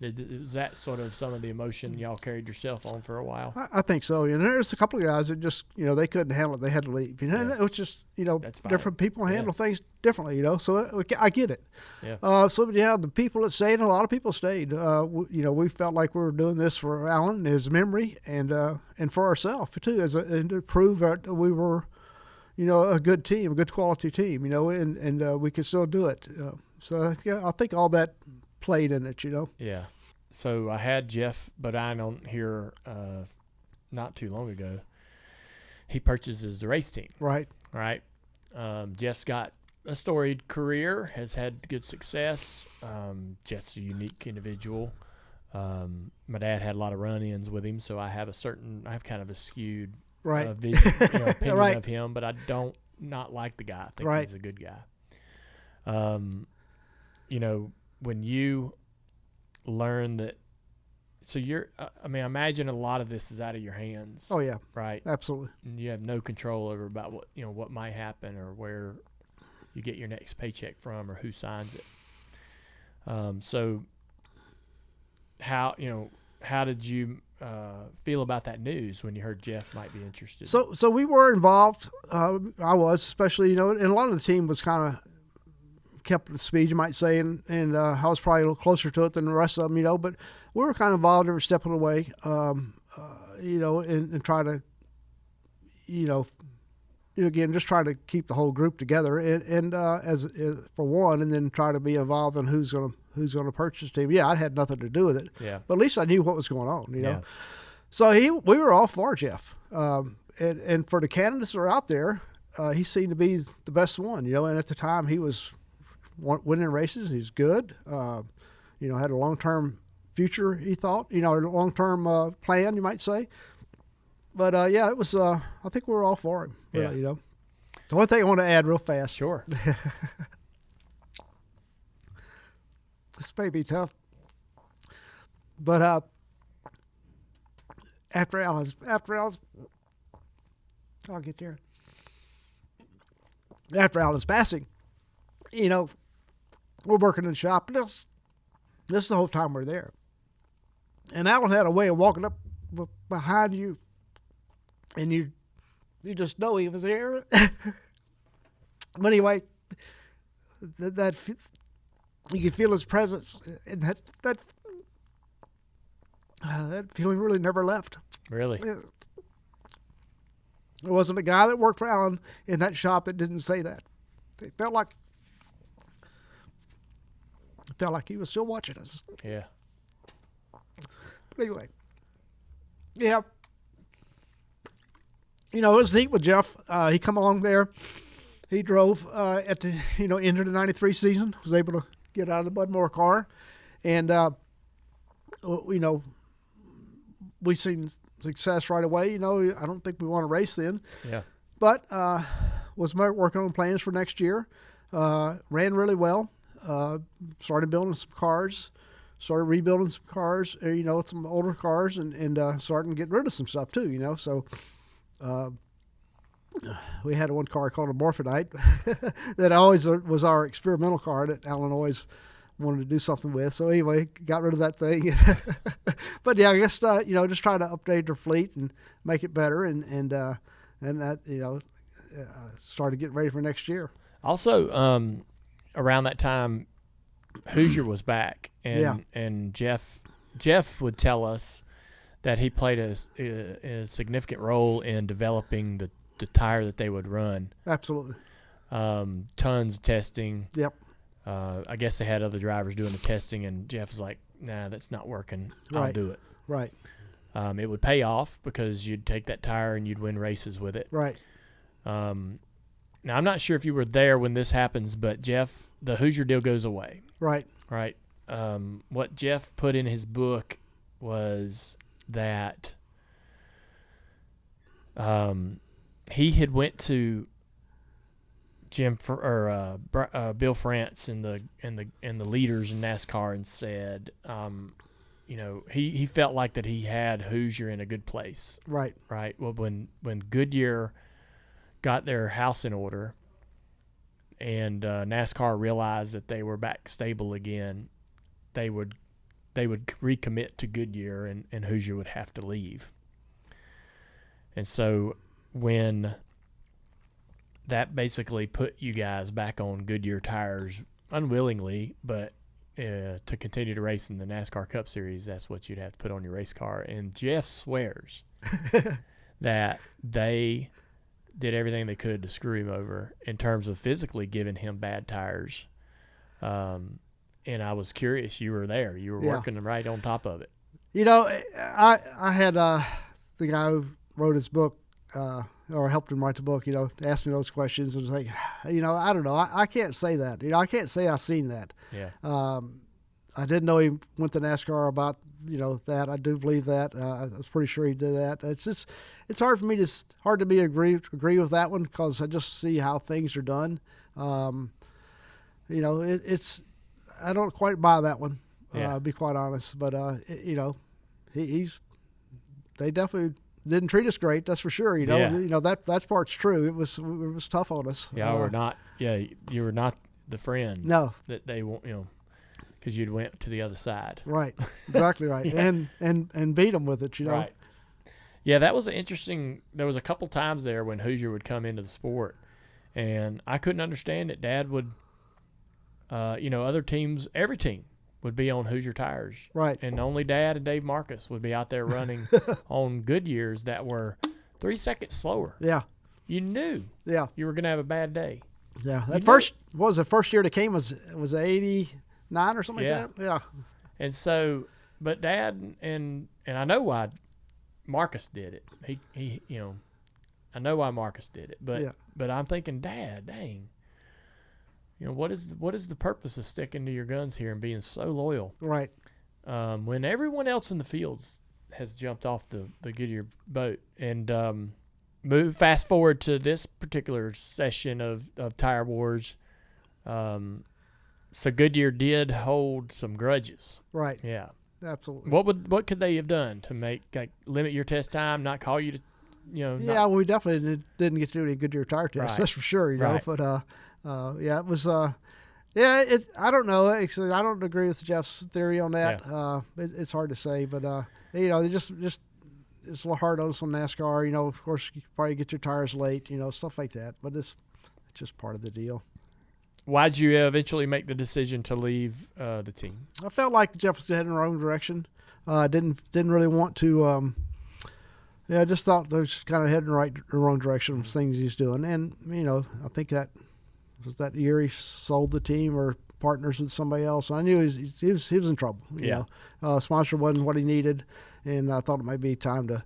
Is that sort of some of the emotion y'all carried yourself on for a while? I think so. And there's a couple of guys that just, you know, they couldn't handle it. They had to leave. You know, Yeah. it was just, you know, That's fine. different people handle things differently, you know. So I get it. Yeah. The people that stayed, a lot of people stayed. You know, we felt like we were doing this for Alan and his memory and for ourselves, too, and to prove that we were, you know, a good team, a good quality team, you know, and we could still do it. So, yeah, I think all that played in it, you know. Yeah. So I had Jeff Bodine on here not too long ago. He purchases the race team. Right. Right. Jeff's got a storied career, has had good success. Jeff's a unique individual. My dad had a lot of run-ins with him, so I have kind of a skewed vision, opinion Right. of him, but I don't not like the guy. I think Right. he's a good guy. You know, when you learn that, so you're, I mean, I imagine a lot of this is out of your hands. Oh, yeah. Right. Absolutely. And you have no control over about what might happen or where you get your next paycheck from or who signs it. So how did you feel about that news when you heard Jeff might be interested? So we were involved. I was, especially, you know, and a lot of the team was kind of kept at the speed, you might say, and I was probably a little closer to it than the rest of them, you know, but we were kind of involved every step of the way, you know, and try to, you know, again, just try to keep the whole group together and as for one, and then try to be involved in who's going to purchase the team. Yeah, I had nothing to do with it, yeah, but at least I knew what was going on, you know. Yeah. So we were all for Jeff, and for the candidates that are out there, he seemed to be the best one, you know. And at the time, he was winning races. He's good, you know. Had a long-term future, he thought, you know, a long-term plan, you might say. But yeah, it was. I think we were all for him. Really, Yeah. you know. The one thing I want to add real fast. Sure. This may be tough, but after Alan's, I'll get there. After Alan's passing, you know, we're working in the shop. This is the whole time we're there, and Alan had a way of walking up behind you, and you just know he was there. But anyway, that you could feel his presence, and that feeling really never left. Really? There wasn't a guy that worked for Alan in that shop that didn't say that. It felt like he was still watching us. Yeah. But anyway, yeah. You know, it was neat with Jeff. He come along there. He drove at the end of the '93 season. Was able to get out of the Bud Moore car. And, we seen success right away. I don't think we want to race then. Yeah. But was working on plans for next year. Ran really well. Started building some cars. Started rebuilding some cars, some older cars, and starting getting rid of some stuff too, So we had one car called a Morphodite that always was our experimental car that Alan always wanted to do something with. So anyway, got rid of that thing. But yeah, I guess just try to update our fleet and make it better, and that started getting ready for next year. Also, around that time, Hoosier was back, and Jeff would tell us that he played a significant role in developing the tire that they would run. Absolutely. Tons of testing. Yep. I guess they had other drivers doing the testing, and Jeff was like, "Nah, that's not working. I'll do it." Right. It would pay off because you'd take that tire and you'd win races with it. Right. Now, I'm not sure if you were there when this happens, but Jeff, the Hoosier deal goes away. Right. Right. What Jeff put in his book was that he had went to Bill France and the leaders in NASCAR and said, he felt like that he had Hoosier in a good place. Right. Right. Well, when Goodyear got their house in order and NASCAR realized that they were back stable again, they would recommit to Goodyear, and Hoosier would have to leave. And so when that basically put you guys back on Goodyear tires unwillingly, but to continue to race in the NASCAR Cup Series, that's what you'd have to put on your race car. And Jeff swears that they did everything they could to screw him over in terms of physically giving him bad tires. And I was curious. You were there. You were working right on top of it. I had the guy who wrote his book, or helped him write the book, asked me those questions and was like, I don't know. I can't say that. I can't say I've seen that. Yeah. I didn't know he went to NASCAR about, that. I do believe that. I was pretty sure he did that. It's hard for me to agree with that one because I just see how things are done. It's I don't quite buy that one. To be quite honest, but they definitely didn't treat us great. That's for sure. That part's true. It was tough on us. Yeah, you were not the friend. No, that they want. Because you'd went to the other side. Right. Exactly right. Yeah. And beat them with it. Right. Yeah, that was interesting. There was a couple times there when Hoosier would come into the sport, and I couldn't understand it. Dad would, other teams, every team would be on Hoosier tires. Right. And only Dad and Dave Marcus would be out there running on Goodyears that were 3 seconds slower. Yeah. You knew. Yeah. You were going to have a bad day. Yeah. The first year that came was 89 or something like that? Yeah. And so, but Dad and I know why Marcus did it. He I know why Marcus did it. But I'm thinking, Dad, dang. What is the purpose of sticking to your guns here and being so loyal? Right. When everyone else in the fields has jumped off the Goodyear boat. And fast forward to this particular session of Tire Wars. So Goodyear did hold some grudges. Right. Yeah. Absolutely. What could they have done to limit your test time, not call you to, Yeah, we definitely didn't get to do any Goodyear tire tests. Right. That's for sure. Right. But it was. I don't know. Actually, I don't agree with Jeff's theory on that. Yeah. It's hard to say, but they just it's a little hard on us on NASCAR. Of course, you probably get your tires late. Stuff like that. But it's just part of the deal. Why'd you eventually make the decision to leave the team? I felt like Jeff was heading in the wrong direction. Didn't really want to. I just thought they was kind of heading the wrong direction with things he's doing, and I think that was that year he sold the team or partners with somebody else. I knew he was in trouble. You know, sponsor wasn't what he needed, and I thought it might be time to,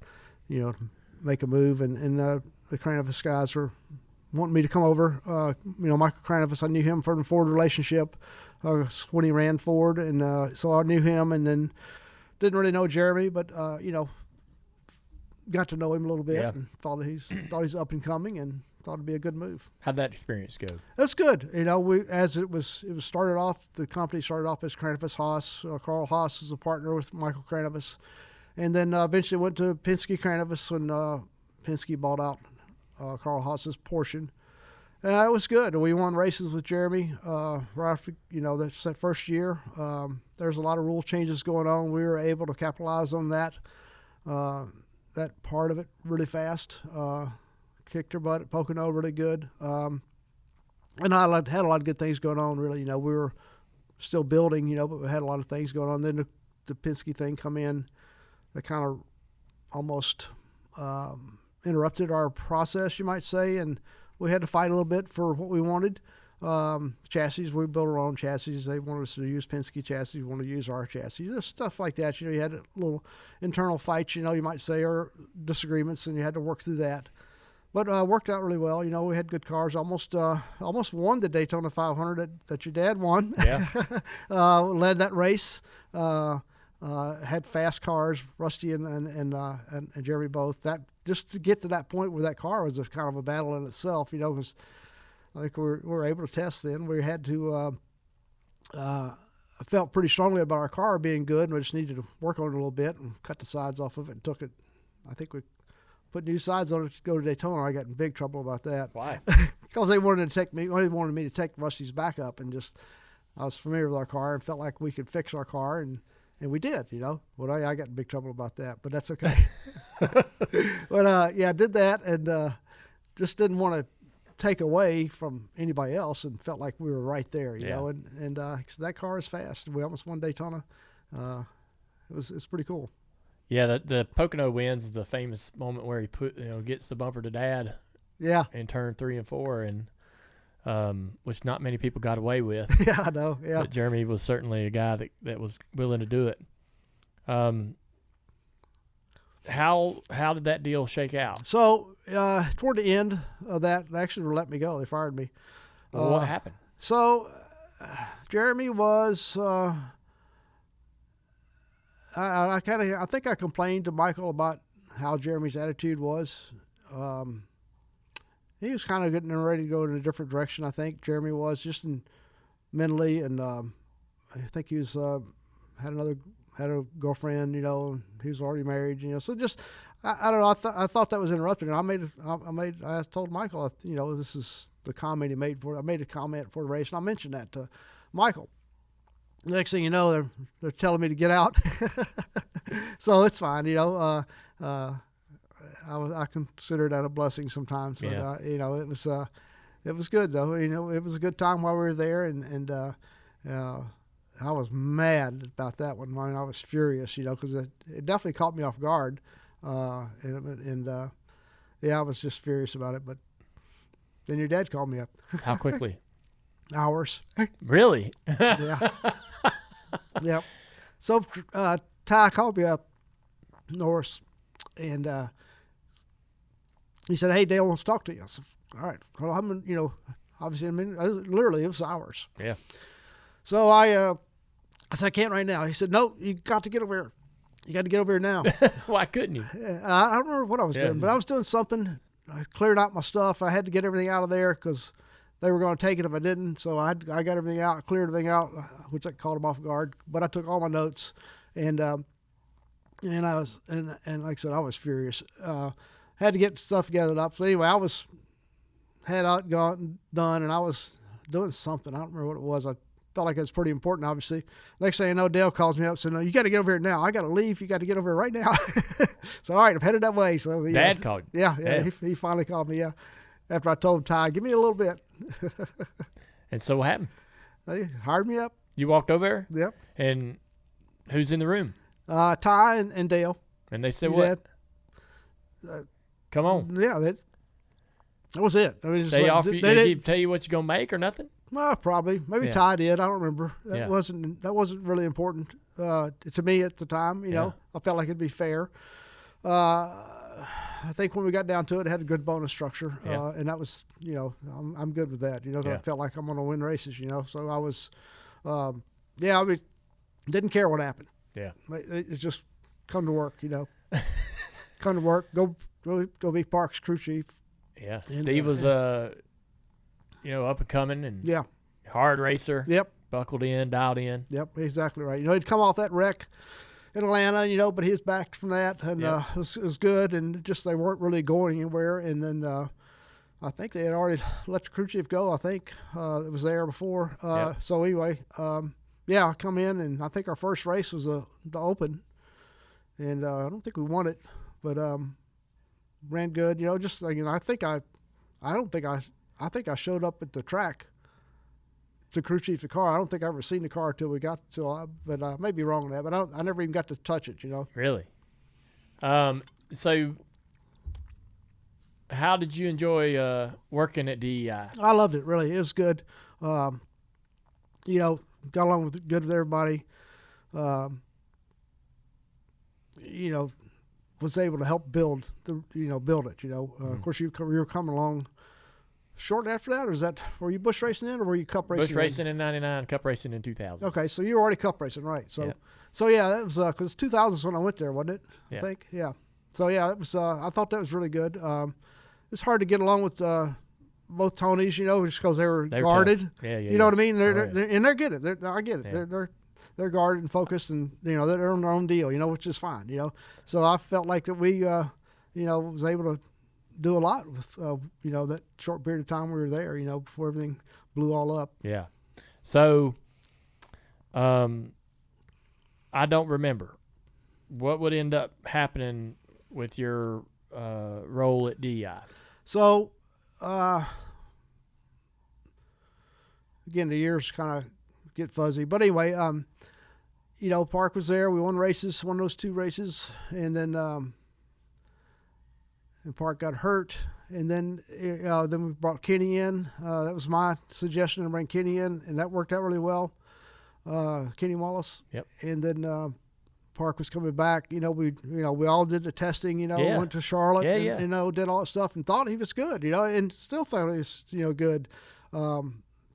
make a move. And the Kranivis guys were wanting me to come over. Michael Kranivis, I knew him from the Ford relationship. when he ran Ford, and so I knew him, and then didn't really know Jeremy, but got to know him a little bit, and thought he's up and coming, and thought it'd be a good move. How'd that experience go? That's good. It was started off. The company started off as Cranevus Haas. Carl Haas is a partner with Michael Cranevus, and then eventually went to Penske Cranevus when Penske bought out Carl Haas's portion. It was good. We won races with Jeremy right after, that first year. There's a lot of rule changes going on. We were able to capitalize on that part of it really fast. Kicked her butt at Pocono really good. And I had a lot of good things going on, really. We were still building, but we had a lot of things going on. Then the Penske thing come in that kind of almost interrupted our process, you might say, and we had to fight a little bit for what we wanted. Chassis, we built our own chassis. They wanted us to use Penske chassis. We wanted to use our chassis. Just stuff like that. You had little internal fights, you might say, or disagreements, and you had to work through that. But worked out really well. We had good cars. Almost won the Daytona 500 that your dad won. Yeah. Led that race. Had fast cars. Rusty and Jeremy both. That just to get to that point where that car was kind of a battle in itself. Because I think we were able to test then. We had to. I felt pretty strongly about our car being good, and we just needed to work on it a little bit and cut the sides off of it and took it. I think we put new sides on it to go to Daytona. I got in big trouble about that. Why? Because they wanted me to take Rusty's backup, and I was familiar with our car and felt like we could fix our car, and we did. Well, I got in big trouble about that, but that's okay. But I did that, and just didn't want to take away from anybody else, and felt like we were right there. You know, and so that car is fast. We almost won Daytona. It's pretty cool. Yeah, the Pocono wins is the famous moment where he gets the bumper to Dad. Yeah. In turn 3 and 4, and which not many people got away with. Yeah, I know. Yeah. But Jeremy was certainly a guy that was willing to do it. How did that deal shake out? So toward the end of that, they actually let me go. They fired me. Well, what happened? So Jeremy was. I think I complained to Michael about how Jeremy's attitude was. He was kind of getting ready to go in a different direction. I think Jeremy was just mentally, and I think he was had a girlfriend. He was already married. So just I don't know. I thought that was interrupted, and I told Michael, this is the comment he made for it. I made a comment for the race, and I mentioned that to Michael. Next thing you know, they're telling me to get out. So it's fine, I consider that a blessing sometimes. But it was good though. It was a good time while we were there, and I was mad about that one. I was furious, because it definitely caught me off guard, I was just furious about it. But then your dad called me up. How quickly? Hours. Really? Yeah. Yep. So Ty called me up, Norris, and he said, "Hey, Dale wants to talk to you." I said, "All right." Well, obviously, literally, it was hours. Yeah. So I said, "I can't right now." He said, "No, you got to get over here. You got to get over here now." Why couldn't you? I don't remember what I was doing, but I was doing something. I cleared out my stuff. I had to get everything out of there because they were going to take it if I didn't. So I got everything out, cleared everything out, which I caught them off guard. But I took all my notes, and I was and like I said, I was furious. Had to get stuff gathered up. So anyway, I had gone done, and I was doing something. I don't remember what it was. I felt like it was pretty important, obviously. Next thing you know, Dale calls me up and said, "No, you got to get over here now. I got to leave. You got to get over here right now." So all right, I'm headed that way. So Dad called you. Yeah. He finally called me. Yeah. After I told Ty, give me a little bit. And so what happened? They hired me up. You walked over there? Yep. And who's in the room? Ty and Dale. And they said what? Come on. Yeah, that was it. I mean, they tell you what you're going to make or nothing? Well, probably. Maybe Ty did. I don't remember. That wasn't really important to me at the time. I felt like it'd be fair. I think when we got down to it had a good bonus structure, and that was, I'm good with that. I felt like I'm going to win races, so I was yeah, I mean, didn't care what happened. Yeah. It just come to work, come to work, go be Park's crew chief. Yeah. Steve was, up and coming and yeah, hard racer. Yep. Buckled in, dialed in. Yep, exactly right. He'd come off that wreck in Atlanta, but he was back from that, and Yep. it was good, and just they weren't really going anywhere. And then I think they had already let the crew chief go. I think it was there before. Yep. So anyway, I come in, and I think our first race was the Open, and I don't think we won it, but ran good. Just like, I think I think I showed up at the track to crew chief the car. I don't think I ever seen the car till we got but I may be wrong on that. But I never even got to touch it. Really? So how did you enjoy working at DEI? I loved it. Really, it was good. Got along good with everybody. Was able to help build it. Of course, you were coming along. Shortly after that, or were you bush racing in, or were you cup racing? Bush racing in '99, cup racing in 2000. Okay, so you were already cup racing, right? So, that was because 2000 is when I went there, wasn't it? Yeah. I think, yeah. So it was. I thought that was really good. It's hard to get along with both Tonys, just because they were guarded. Tough. Yeah. You know what I mean? They're good at it. I get it. Yeah. They're guarded and focused, and they're on their own deal. Which is fine. So I felt like that we, was able to do a lot with that short period of time we were there, before everything blew all up. Yeah. So I don't remember what would end up happening with your role at DEI. So again, the years kind of get fuzzy, but anyway, Park was there. We won those 2 races, and then and Park got hurt, and then we brought Kenny in. That was my suggestion to bring Kenny in, and that worked out really well. Kenny Wallace. Yep. And then Park was coming back. We all did the testing. Went to Charlotte. And, did all that stuff and thought he was good. And still thought he was good. Thought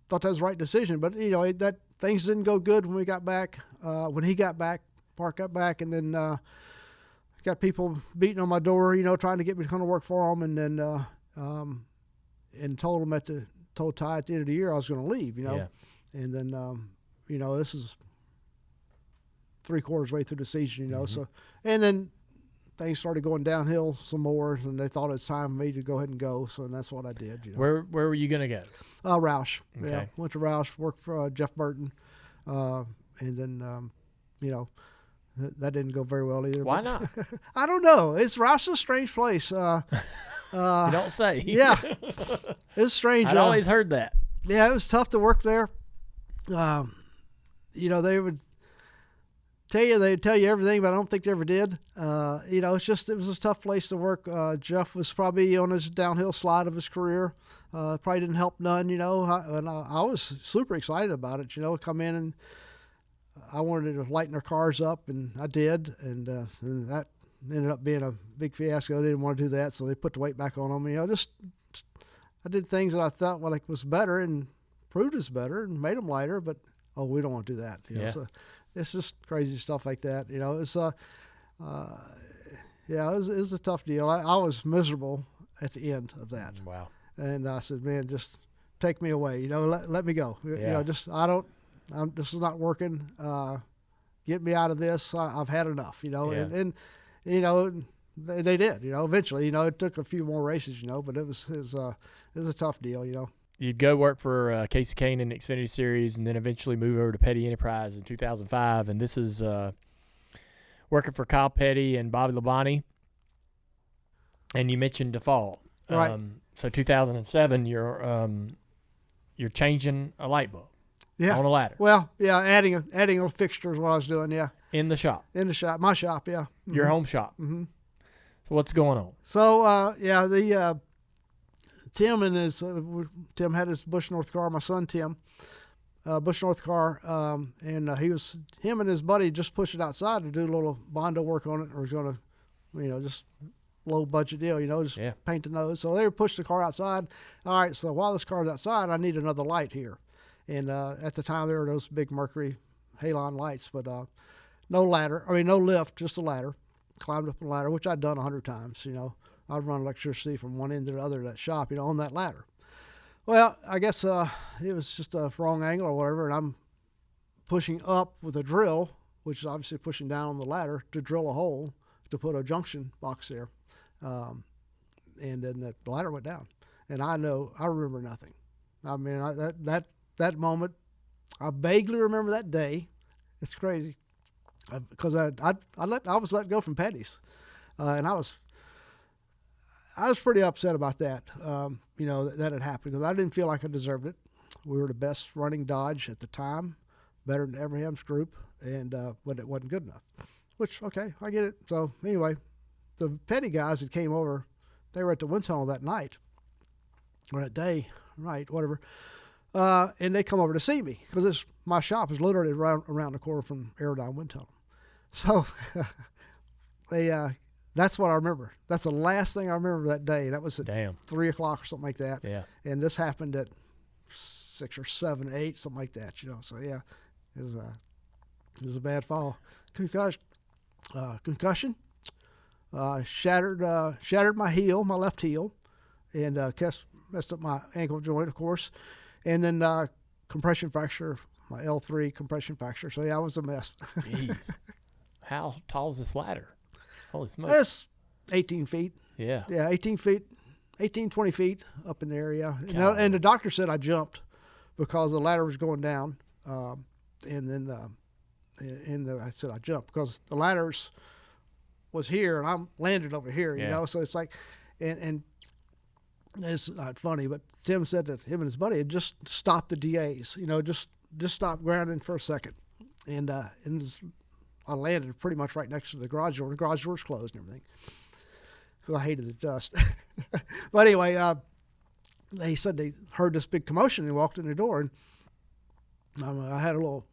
that was the right decision, but that things didn't go good when we got back. When he got back, Park got back, and then. Got people beating on my door, trying to get me to come to work for them, and then and told Ty at the end of the year I was going to leave, Yeah. And then this is 3/4 way through the season, Mm-hmm. So, and then things started going downhill some more, and they thought it was time for me to go ahead and go, so and that's what I did. Where were you going to go? Roush. Okay. Yeah, went to Roush, worked for Jeff Burton, and then that didn't go very well either. Why not? I don't know. Roush is a strange place. You don't say. Yeah, it's strange. I'd always heard that. Yeah, it was tough to work there. They would they'd tell you everything, but I don't think they ever did. It was a tough place to work. Jeff was probably on his downhill slide of his career. Probably didn't help none, and I was super excited about it, come in and I wanted to lighten their cars up, and I did, and that ended up being a big fiasco. They didn't want to do that, so they put the weight back on them. Just I did things that I thought was better and proved it's better and made them lighter, but we don't want to do that. So it's just crazy stuff like that. It's it was a tough deal. I was miserable at the end of that. Wow. And I said, man, just take me away. Let me go. Yeah. This is not working. Get me out of this. I've had enough, Yeah. and they did, eventually, it took a few more races, but it was a tough deal, You'd go work for Casey Kane in the Xfinity Series and then eventually move over to Petty Enterprise in 2005. And this is working for Kyle Petty and Bobby Labonte. And you mentioned default. Right. So 2007, you're changing a light bulb. Yeah. On a ladder. Well, yeah, adding a fixture is what I was doing, yeah. In the shop. My shop, yeah. Mm-hmm. Your home shop. Mm-hmm. So what's going on? So, Tim Tim had his Bush North car, my son Tim, Bush North car, and him and his buddy just pushed it outside to do a little Bondo work on it, or was going to, just low budget deal, just paint the nose. So they pushed the car outside. All right, so while this car's outside, I need another light here. And at the time, there were those big Mercury halon lights, but no ladder. I mean, no lift, just a ladder. Climbed up the ladder, which I'd done 100 times. I'd run electricity from one end to the other of that shop, on that ladder. Well, I guess it was just a wrong angle or whatever, and I'm pushing up with a drill, which is obviously pushing down on the ladder to drill a hole to put a junction box there. And then the ladder went down. And I remember nothing. I mean, that moment, I vaguely remember that day. It's crazy because I was let go from Petty's, and I was pretty upset about that. That had happened because I didn't feel like I deserved it. We were the best running Dodge at the time, better than Abraham's group, but it wasn't good enough. Which, okay, I get it. So anyway, the Petty guys that came over, they were at the wind tunnel that night or that day, right, whatever. And they come over to see me because my shop is literally around the corner from Aerodyne Wind Tunnel. So that's what I remember. That's the last thing I remember that day. That was at 3 o'clock or something like that. Yeah. And this happened at 6 or 7, 8, something like that. So yeah, it was a bad fall. Concussion. Shattered my heel, my left heel, and messed up my ankle joint, of course. And then compression fracture, my L3 compression fracture. So yeah, I was a mess. Jeez. How tall is this ladder? Holy smokes. It's 18 feet. Yeah. Yeah, 18 feet, 20 feet up in the area. And the doctor said I jumped because the ladder was going down. And then I said I jumped because the ladders was here and I landed over here, So it's like, and it's not funny, but Tim said that him and his buddy had just stopped the DAs, just stopped grounding for a second. And I landed pretty much right next to the garage door. The garage door's closed and everything because I hated the dust. But anyway, they said they heard this big commotion and walked in the door. And I had a little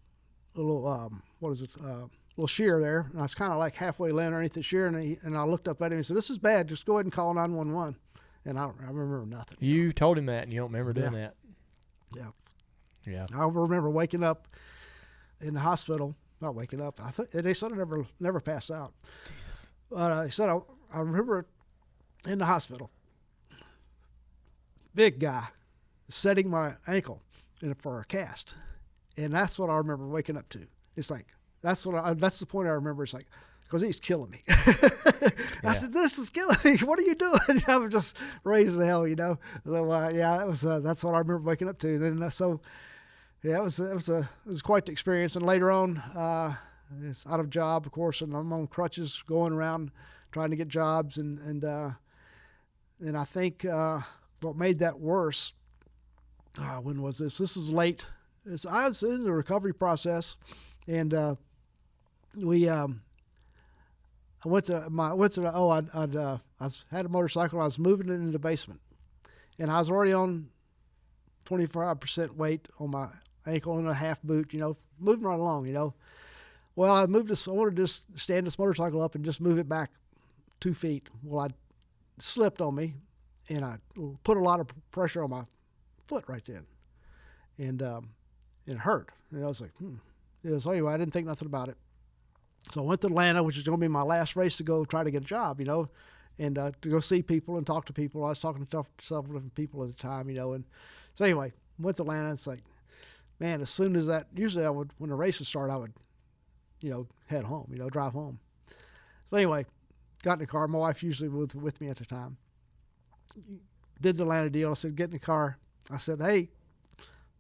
shear there. And I was kind of like halfway laying underneath the shear. And I looked up at him and said, "This is bad. Just go ahead and call 911. And I remember nothing. You told him that and you don't remember doing that. Yeah. Yeah. I remember waking up in the hospital. Not waking up. They said I never passed out. Jesus. They said I remember in the hospital. Big guy setting my ankle for a cast, and that's what I remember waking up to. It's like that's the point I remember. It's like because he's killing me. I said, "This is killing me. What are you doing?" I was just raising hell, So yeah, that's what I remember waking up to. And then yeah, it was quite the experience. And later on, it's out of job, of course, and I'm on crutches going around trying to get jobs. And I think what made that worse, when was this? This is late. I was in the recovery process, and I had a motorcycle. And I was moving it into the basement, and I was already on 25% weight on my ankle and a half boot, moving right along, Well, I wanted to just stand this motorcycle up and just move it back 2 feet. Well, I slipped on me, and I put a lot of pressure on my foot right then, and it hurt. And I was like, So anyway, I didn't think nothing about it. So I went to Atlanta, which is going to be my last race to go try to get a job, and to go see people and talk to people. I was talking to several different people at the time, and so anyway, went to Atlanta. It's like, man, as soon as that, usually I would, when the race would start, I would, head home, drive home. So anyway, got in the car. My wife usually was with me at the time. Did the Atlanta deal. I said, get in the car. I said, hey,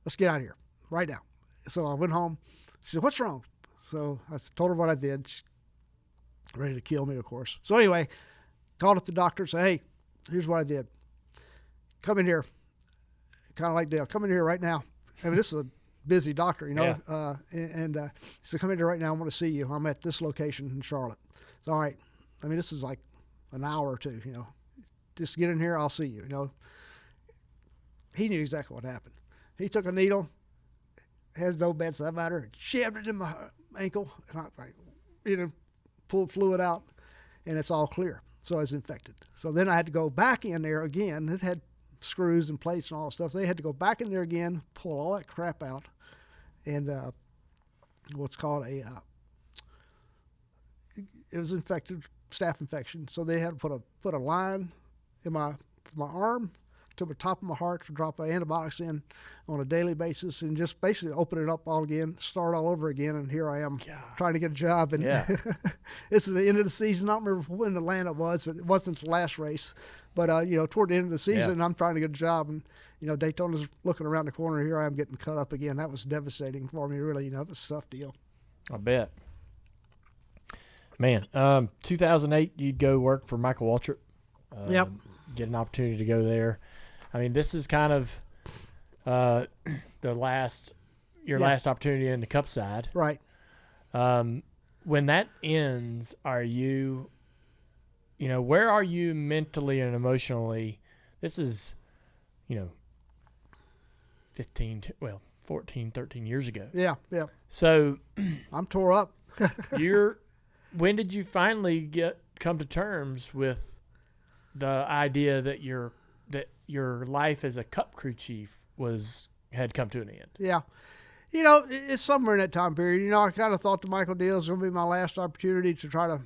let's get out of here right now. So I went home. She said, what's wrong? So I told her what I did. She's ready to kill me, of course. So anyway, called up the doctor and said, hey, here's what I did. Come in here. Kind of like Dale. Come in here right now. I mean, this is a busy doctor, Yeah. He said, come in here right now. I want to see you. I'm at this location in Charlotte. It's all right. I mean, this is like an hour or two, Just get in here. I'll see you, He knew exactly what happened. He took a needle, has no bedside matter, jammed it in my ankle, and I pulled fluid out, and it's all clear. So I was infected. So then I had to go back in there again. It had screws and plates and all that stuff. They had to go back in there again, pull all that crap out, and what's called it was infected, staph infection. So they had to put a line in my arm to the top of my heart to drop antibiotics in on a daily basis, and just basically open it up all again, start all over again. And here I am trying to get a job. And this is the end of the season. I don't remember when the land it was, but it wasn't the last race. But toward the end of the season, I'm trying to get a job, and Daytona's looking around the corner. Here I am getting cut up again. That was devastating for me, really. It was a tough deal. I bet. Man, 2008, you'd go work for Michael Waltrip. Yep. Get an opportunity to go there. I mean, this is kind of your last opportunity in the Cup side. Right. When that ends, are you, where are you mentally and emotionally? This is, 14, 13 years ago. Yeah. So I'm tore up. When did you finally come to terms with the idea that your life as a Cup crew chief had come to an end? Yeah. It's somewhere in that time period. I kind of thought the Michael deal was going to be my last opportunity to try to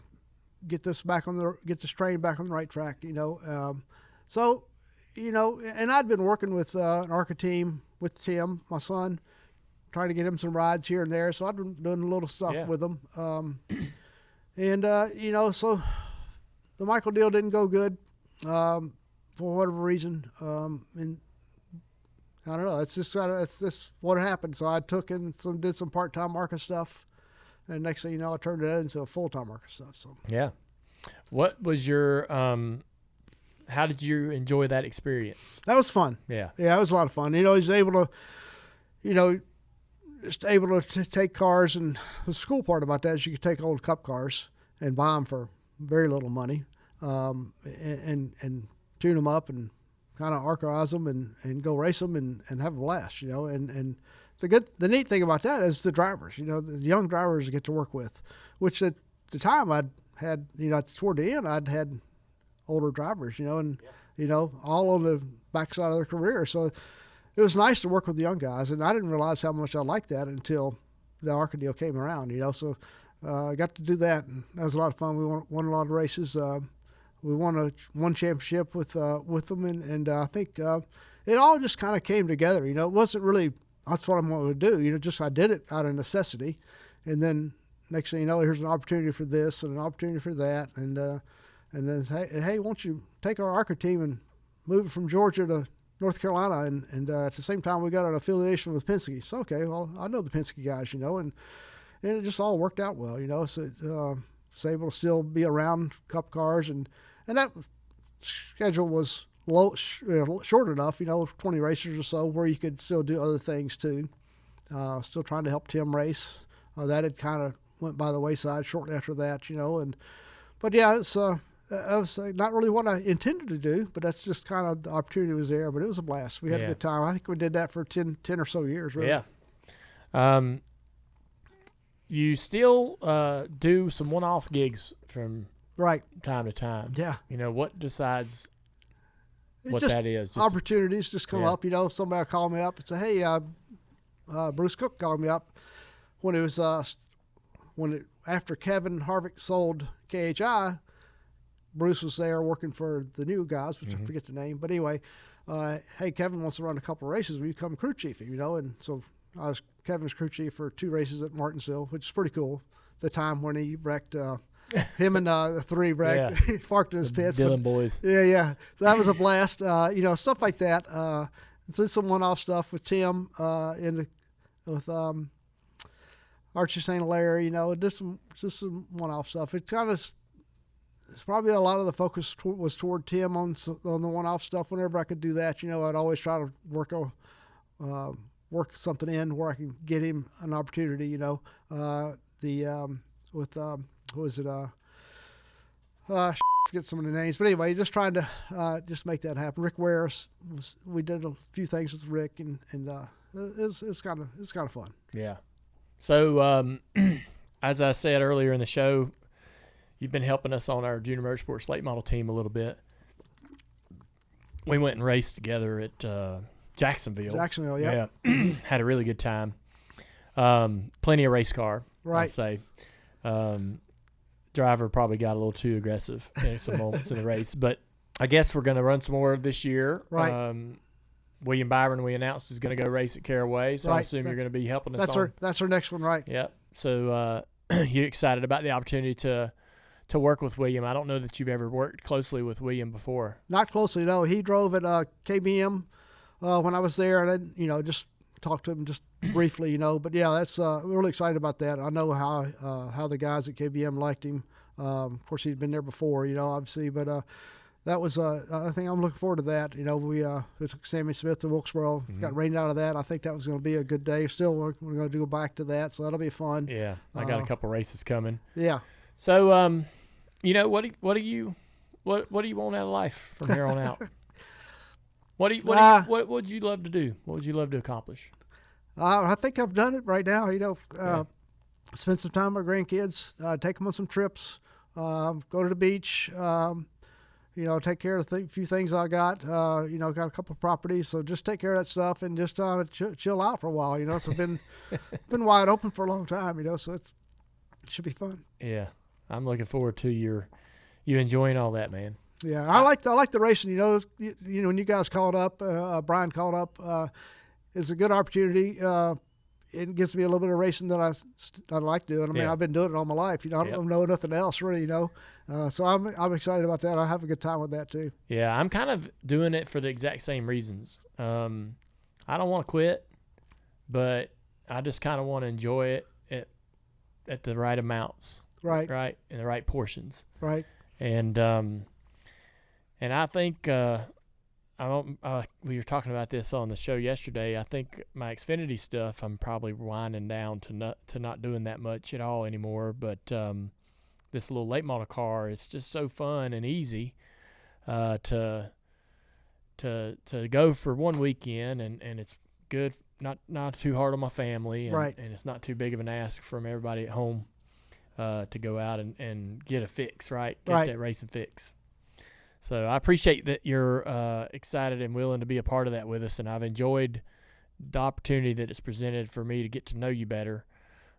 get this train back on the right track. And I'd been working with an ARCA team with Tim, my son, trying to get him some rides here and there. So I'd been doing a little stuff with him. So the Michael deal didn't go good. For whatever reason, and I don't know. It's just what happened. So I took in did some part-time ARCA stuff, and next thing you know, I turned it into a full-time ARCA stuff. So what was your how did you enjoy that experience? That was fun. Yeah, it was a lot of fun. He's able to, just able to take cars, and the cool part about that is you could take old Cup cars and buy them for very little money, and tune them up and kind of ARCAize them and go race them and have a blast, and the neat thing about that is the drivers, the young drivers I get to work with, which at the time I'd had, toward the end I'd had older drivers, all on the backside of their career. So it was nice to work with the young guys, and I didn't realize how much I liked that until the ARCA deal came around, so I got to do that, and that was a lot of fun. We won a lot of races. We won one championship with them, and I think it all just kind of came together. It wasn't really that's what I wanted to do. Just I did it out of necessity, and then next thing you know, here's an opportunity for this and an opportunity for that, and then hey, won't you take our ARCA team and move it from Georgia to North Carolina, and at the same time we got an affiliation with Penske. So okay, well I know the Penske guys, and it just all worked out well, So was able to still be around Cup cars, and that schedule was short enough, 20 races or so, where you could still do other things too. Still trying to help Tim race. That had kind of went by the wayside shortly after that, But yeah, it's was not really what I intended to do, but that's just kind of the opportunity was there. But it was a blast. We had a good time. I think we did that for 10 or so years. Really. Yeah. You still do some one-off gigs from time to time. Yeah. What decides what just that is? Opportunities just come up. Somebody will call me up and say, hey, Bruce Cook called me up when it was after Kevin Harvick sold KHI. Bruce was there working for the new guys, which I forget the name. But anyway, hey, Kevin wants to run a couple of races. Will you come crew chief? And so I was Kevin's crew chief for 2 races at Martinsville, which is pretty cool. The time when he wrecked him and the 3 wrecked, parked in his pits. Dillon boys. Yeah. So that was a blast. Stuff like that. Did some one-off stuff with Tim with Archie St. Hilaire. Did some one-off stuff. It's probably a lot of the focus was toward Tim on the one-off stuff. Whenever I could do that, I'd always try to work something in where I can get him an opportunity. Forget some of the names, but anyway, just trying to just make that happen. Rick Wares, we did a few things with Rick, and it's kind of fun. Yeah. So as I said earlier in the show, you've been helping us on our junior motorsports late model team a little bit. we went and raced together at Jacksonville. Yeah. Had a really good time. Plenty of race car, Right. I'd say. Driver probably got a little too aggressive in some moments in the race, but I guess we're going to run some more this year. Right. William Byron, we announced, is going to go race at Caraway, so I assume you're going to be helping us. That's our next one, right? Yep. So you excited about the opportunity to work with William? I don't know that you've ever worked closely with William before. Not closely, no. He drove at KBM when I was there, and I, just talked to him just briefly, But yeah, that's we're really excited about that. I know how the guys at KBM liked him. Of course, he'd been there before, obviously, but that was I think I'm looking forward to that. We took Sammy Smith to Wilkesboro, got rained out of that. I think that was going to be a good day. Still, we're going to go back to that, so that'll be fun. Yeah, I got a couple races coming. Yeah. So, what do you want out of life from here on out? What would you love to do? What would you love to accomplish? I think I've done it right now. Spend some time with my grandkids, take them on some trips, go to the beach. Take care of the few things I got. Got a couple of properties, so just take care of that stuff and just chill out for a while. So I've been wide open for a long time. So it should be fun. Yeah, I'm looking forward to you enjoying all that, man. Yeah, I like the racing. When you guys called up, Brian called up, it's a good opportunity. It gives me a little bit of racing that I like doing. I mean, I've been doing it all my life. I don't know nothing else really. So I'm excited about that. I have a good time with that too. Yeah, I'm kind of doing it for the exact same reasons. I don't want to quit, but I just kind of want to enjoy it at the right amounts. Right. Right, in the right portions. Right. And I think we were talking about this on the show yesterday. I think my Xfinity stuff, I'm probably winding down to not doing that much at all anymore. But this little late model car, it's just so fun and easy to go for one weekend, and it's good, not too hard on my family, and, right. and it's not too big of an ask from everybody at home to go out and get a fix, right? Get that racing fix. So I appreciate that you're excited and willing to be a part of that with us, and I've enjoyed the opportunity that it's presented for me to get to know you better.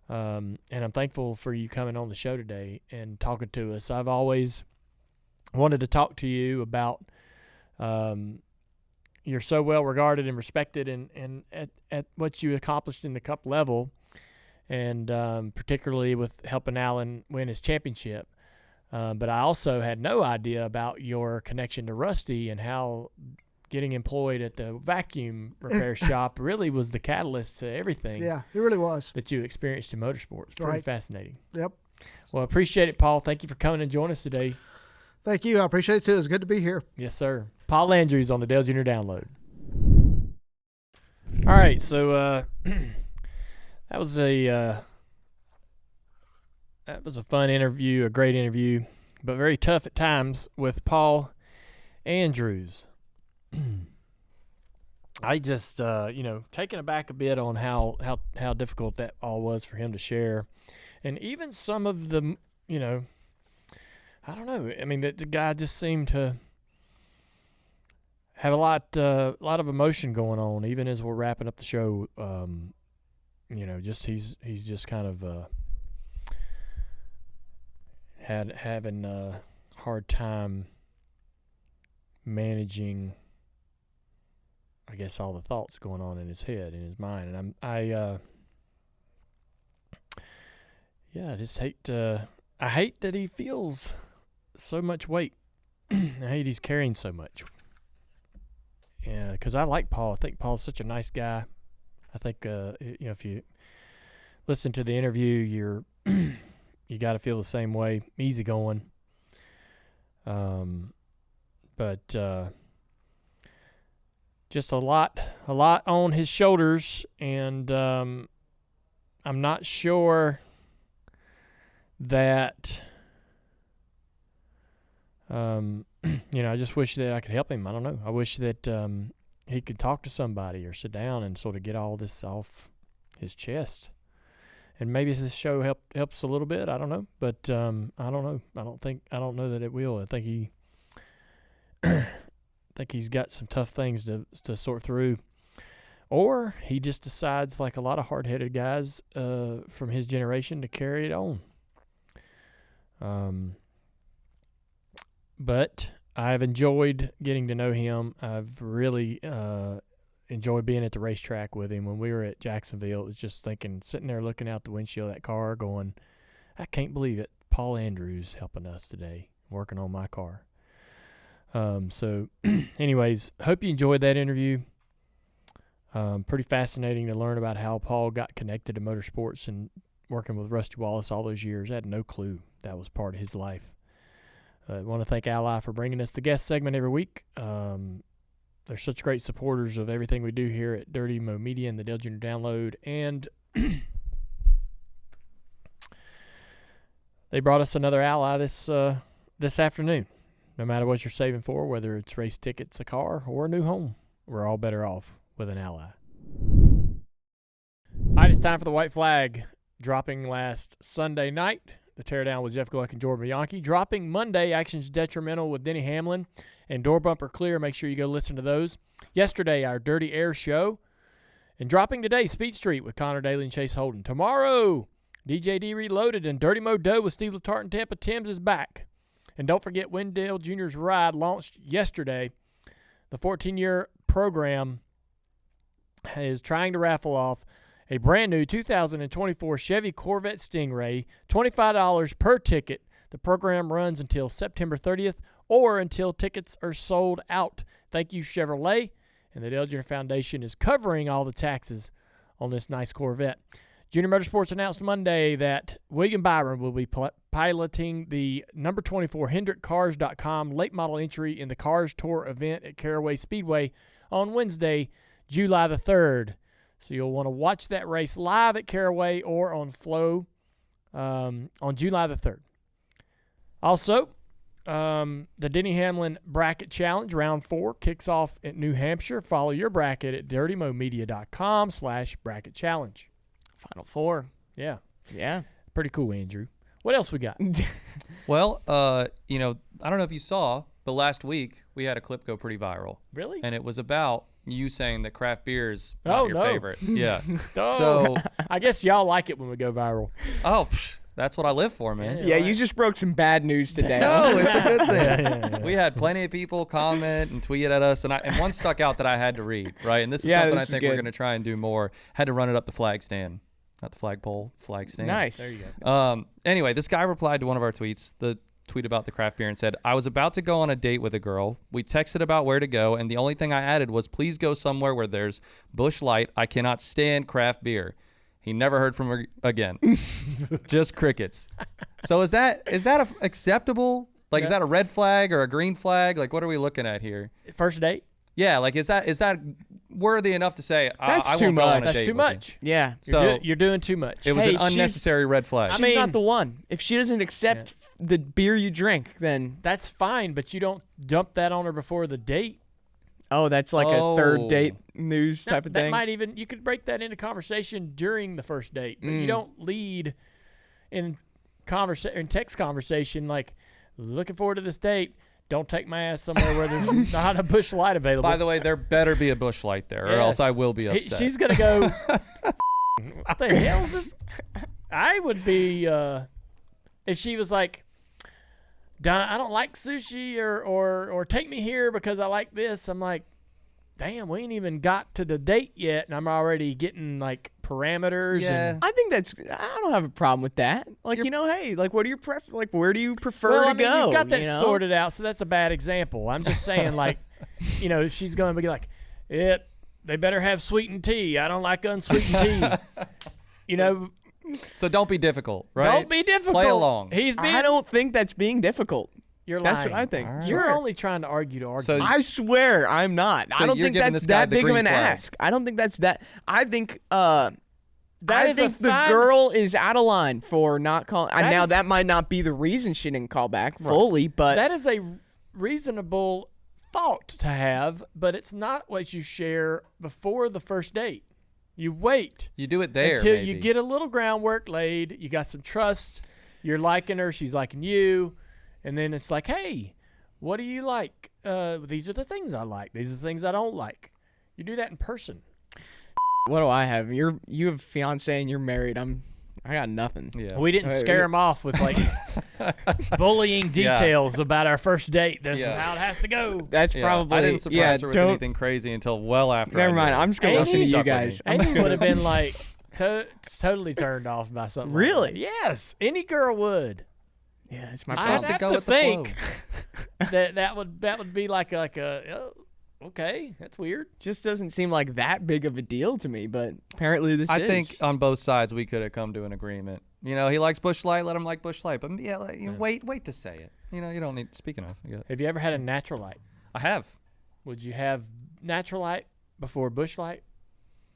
And I'm thankful for you coming on the show today and talking to us. I've always wanted to talk to you about you're so well regarded and respected and at what you accomplished in the Cup level, and particularly with helping Alan win his championship. But I also had no idea about your connection to Rusty and how getting employed at the vacuum repair shop really was the catalyst to everything. Yeah, it really was. That you experienced in motorsports. It's pretty fascinating. Yep. Well, I appreciate it, Paul. Thank you for coming and joining us today. Thank you. I appreciate it, too. It's good to be here. Yes, sir. Paul Andrews on the Dale Jr. Download. All right, so that was a fun interview, a great interview, but very tough at times with Paul Andrews. I just, taken aback a bit on how difficult that all was for him to share. And even some of the, I don't know. I mean, the guy just seemed to have a lot of emotion going on, even as we're wrapping up the show. He's just kind of having a hard time managing, I guess, all the thoughts going on in his head, in his mind. And I just hate that he feels so much weight. I hate he's carrying so much. Yeah, because I like Paul. I think Paul's such a nice guy. I think if you listen to the interview, you got to feel the same way. Easygoing. But just a lot on his shoulders, and I'm not sure that I just wish that I could help him. I don't know. I wish that he could talk to somebody or sit down and sort of get all this off his chest. And maybe this show helps a little bit. I don't know, but I don't know. I don't know that it will. I think he think he's got some tough things to sort through. Or he just decides, like a lot of hard-headed guys from his generation, to carry it on. But I've enjoyed getting to know him. I've really enjoyed being at the racetrack with him. When we were at Jacksonville, it was just sitting there looking out the windshield of that car going, I can't believe it. Paul Andrews helping us today, working on my car. So anyways, hope you enjoyed that interview. Pretty fascinating to learn about how Paul got connected to motorsports and working with Rusty Wallace all those years. I had no clue that was part of his life. I want to thank Ally for bringing us the guest segment every week. They're such great supporters of everything we do here at Dirty Mo Media and the Dale Jr. Download. And they brought us another Ally this afternoon. No matter what you're saving for, whether it's race tickets, a car, or a new home, we're all better off with an Ally. All right, it's time for the white flag. Dropping last Sunday night, the teardown with Jeff Gluck and Jordan Bianchi. Dropping Monday, Actions Detrimental with Denny Hamlin and Door Bumper Clear. Make sure you go listen to those. Yesterday, our Dirty Air show. And dropping today, Speed Street with Connor Daly and Chase Holden. Tomorrow, DJD Reloaded and Dirty Mo Doe with Steve Letarte and Tampa Timms is back. And don't forget, Wendell Jr.'s Ride launched yesterday. The 14-year program is trying to raffle off a brand new 2024 Chevy Corvette Stingray, $25 per ticket. The program runs until September 30th or until tickets are sold out. Thank you, Chevrolet. And the Dale Jr. Foundation is covering all the taxes on this nice Corvette. Junior Motorsports announced Monday that William Byron will be piloting the number 24 HendrickCars.com late model entry in the Cars Tour event at Caraway Speedway on Wednesday, July the 3rd. So you'll want to watch that race live at Caraway or on Flow on July the 3rd. Also, the Denny Hamlin Bracket Challenge, Round 4, kicks off at New Hampshire. Follow your bracket at dirtymomedia.com/bracket challenge. Final four. Yeah. Yeah. Pretty cool, Andrew. What else we got? Well, I don't know if you saw, but last week we had a clip go pretty viral. Really? And it was about you saying that craft beer is not your favorite. Yeah. Oh, So, I guess y'all like it when we go viral. that's what I live for, man. Yeah, you just broke some bad news today. No, it's a good thing. Yeah. We had plenty of people comment and tweet at us, and one stuck out that I had to read, right? And this is something I think we're going to try and do more. Had to run it up the flag stand. Not the flagpole, flag stand. Nice. There you go. Anyway, this guy replied to one of our tweets, the tweet about the craft beer, and said, I was about to go on a date with a girl. We texted about where to go, and the only thing I added was, please go somewhere where there's Busch Light. I cannot stand craft beer. He never heard from her again. Just crickets. So is that acceptable? Like, is that a red flag or a green flag? Like, what are we looking at here? First date? Yeah, like, is that worthy enough to say, That's I too won't go on a much. That's date too with you? much. Yeah. So You're doing too much. it was Hey, an unnecessary red flag. She's not the one. If she doesn't accept the beer you drink, then That's fine, but you don't dump that on her before the date. that's like a third date news type of that thing. might even, you could break that into conversation during the first date, but you don't lead in text conversation like, looking forward to this date. Don't take my ass somewhere where there's not a Busch Light available. By the way, there better be a Busch Light there, or else I will be upset. She's going to go, what the hell is this? I would be, if she was like, I don't like sushi or take me here because I like this. I'm like, damn, we ain't even got to the date yet, and I'm already getting like parameters. Yeah. And, I think I don't have a problem with that. Like, hey, like, what do you where do you prefer well, to I mean, go? you've got that sorted out, so that's a bad example. I'm just saying, like, she's going to be like, they better have sweetened tea. I don't like unsweetened tea. So don't be difficult, right? Don't be difficult. Play along. I don't think that's being difficult. You're lying. That's what I think. Right. You're only trying to argue to argue. So I swear I'm not. So I don't you're think giving that's this guy that the big of green an flag. ask. I don't think that's that. I think That I is think a the fine- girl is out of line for not calling. Now is- that might not be the reason she didn't call back fully, but that is a reasonable thought to have, but it's not what you share before the first date. You wait you do it there until maybe. you get a little groundwork laid. You got some trust. You're liking her. She's liking you. And then it's like, hey, What do you like? These are the things I like. These are the things I don't like. You do that in person. What do I have? You have a fiance and you're married. I got nothing. Yeah. We didn't scare him off with like bullying details about our first date. This is how it has to go. That's probably. I didn't surprise her with anything crazy until well after. Never mind. I'm just gonna listen to you guys. Amy would have been like totally turned off by something. Really? Like that. Yes, any girl would. Yeah, it's my I problem. have to think that would be like a okay, that's weird. Just doesn't seem like that big of a deal to me, but apparently this is. I think on both sides we could have come to an agreement. You know, he likes Busch Light, let him like Busch Light. But yeah, like, wait to say it. You know, you don't need. Speaking of, have you ever had a natural light? I have. Would you have natural light before Busch Light?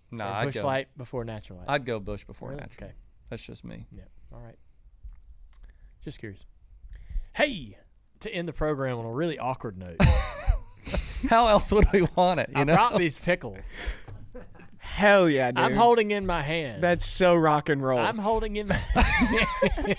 No, Or Busch Light before natural light. I'd go Busch before Really? natural. Okay. That's just me. Yeah. All right. Just curious. Hey, to end the program on a really awkward note. How else would we want it? I brought these pickles. Hell yeah, dude. I'm holding in my hand. That's so rock and roll. I'm holding in my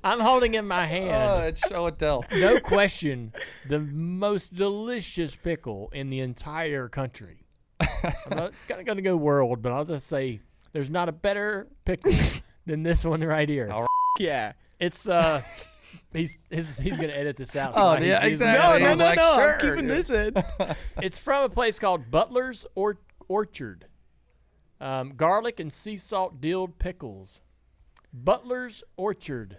I'm holding in my hand. Oh, it's show and tell. No question, the most delicious pickle in the entire country. I'm not going to go world, but I'll just say there's not a better pickle than this one right here. All right. Yeah. It's he's gonna edit this out. Oh, so yeah, he's exactly. No, I was like, I'm sure, keeping dude. this in. It's from a place called Butler's Orchard. Garlic and sea salt dilled pickles. Butler's Orchard.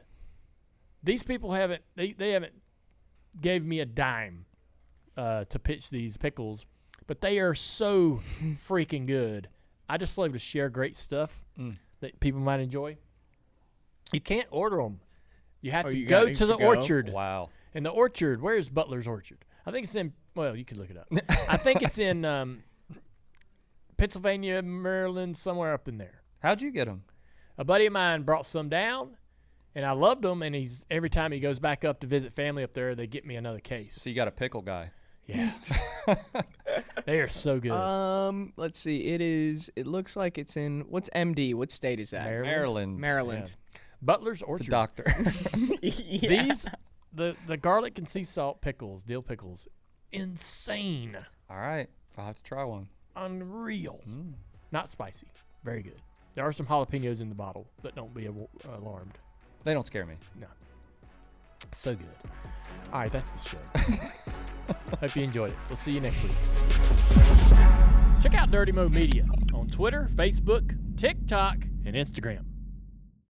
These people haven't they haven't gave me a dime to pitch these pickles, but they are so freaking good. I just love to share great stuff that people might enjoy. You can't order them. You have to go to the orchard. Wow. And the orchard, where's Butler's Orchard? I think it's in, well, you could look it up. I think it's in Pennsylvania, Maryland, somewhere up in there. How'd you get them? A buddy of mine brought some down, and I loved them, and every time he goes back up to visit family up there, they get me another case. So you got a pickle guy. Yeah. They are so good. Let's see. It looks like it's in, what's MD? What state is that? Maryland. Maryland. Butler's Orchard. It's a doctor. Yeah. These, the garlic and sea salt pickles, dill pickles, insane. All right. I'll have to try one. Unreal. Not spicy. Very good. There are some jalapenos in the bottle, but don't be alarmed. They don't scare me. No. So good. All right, that's the show. Hope you enjoyed it. We'll see you next week. Check out Dirty Mo Media on Twitter, Facebook, TikTok, and Instagram.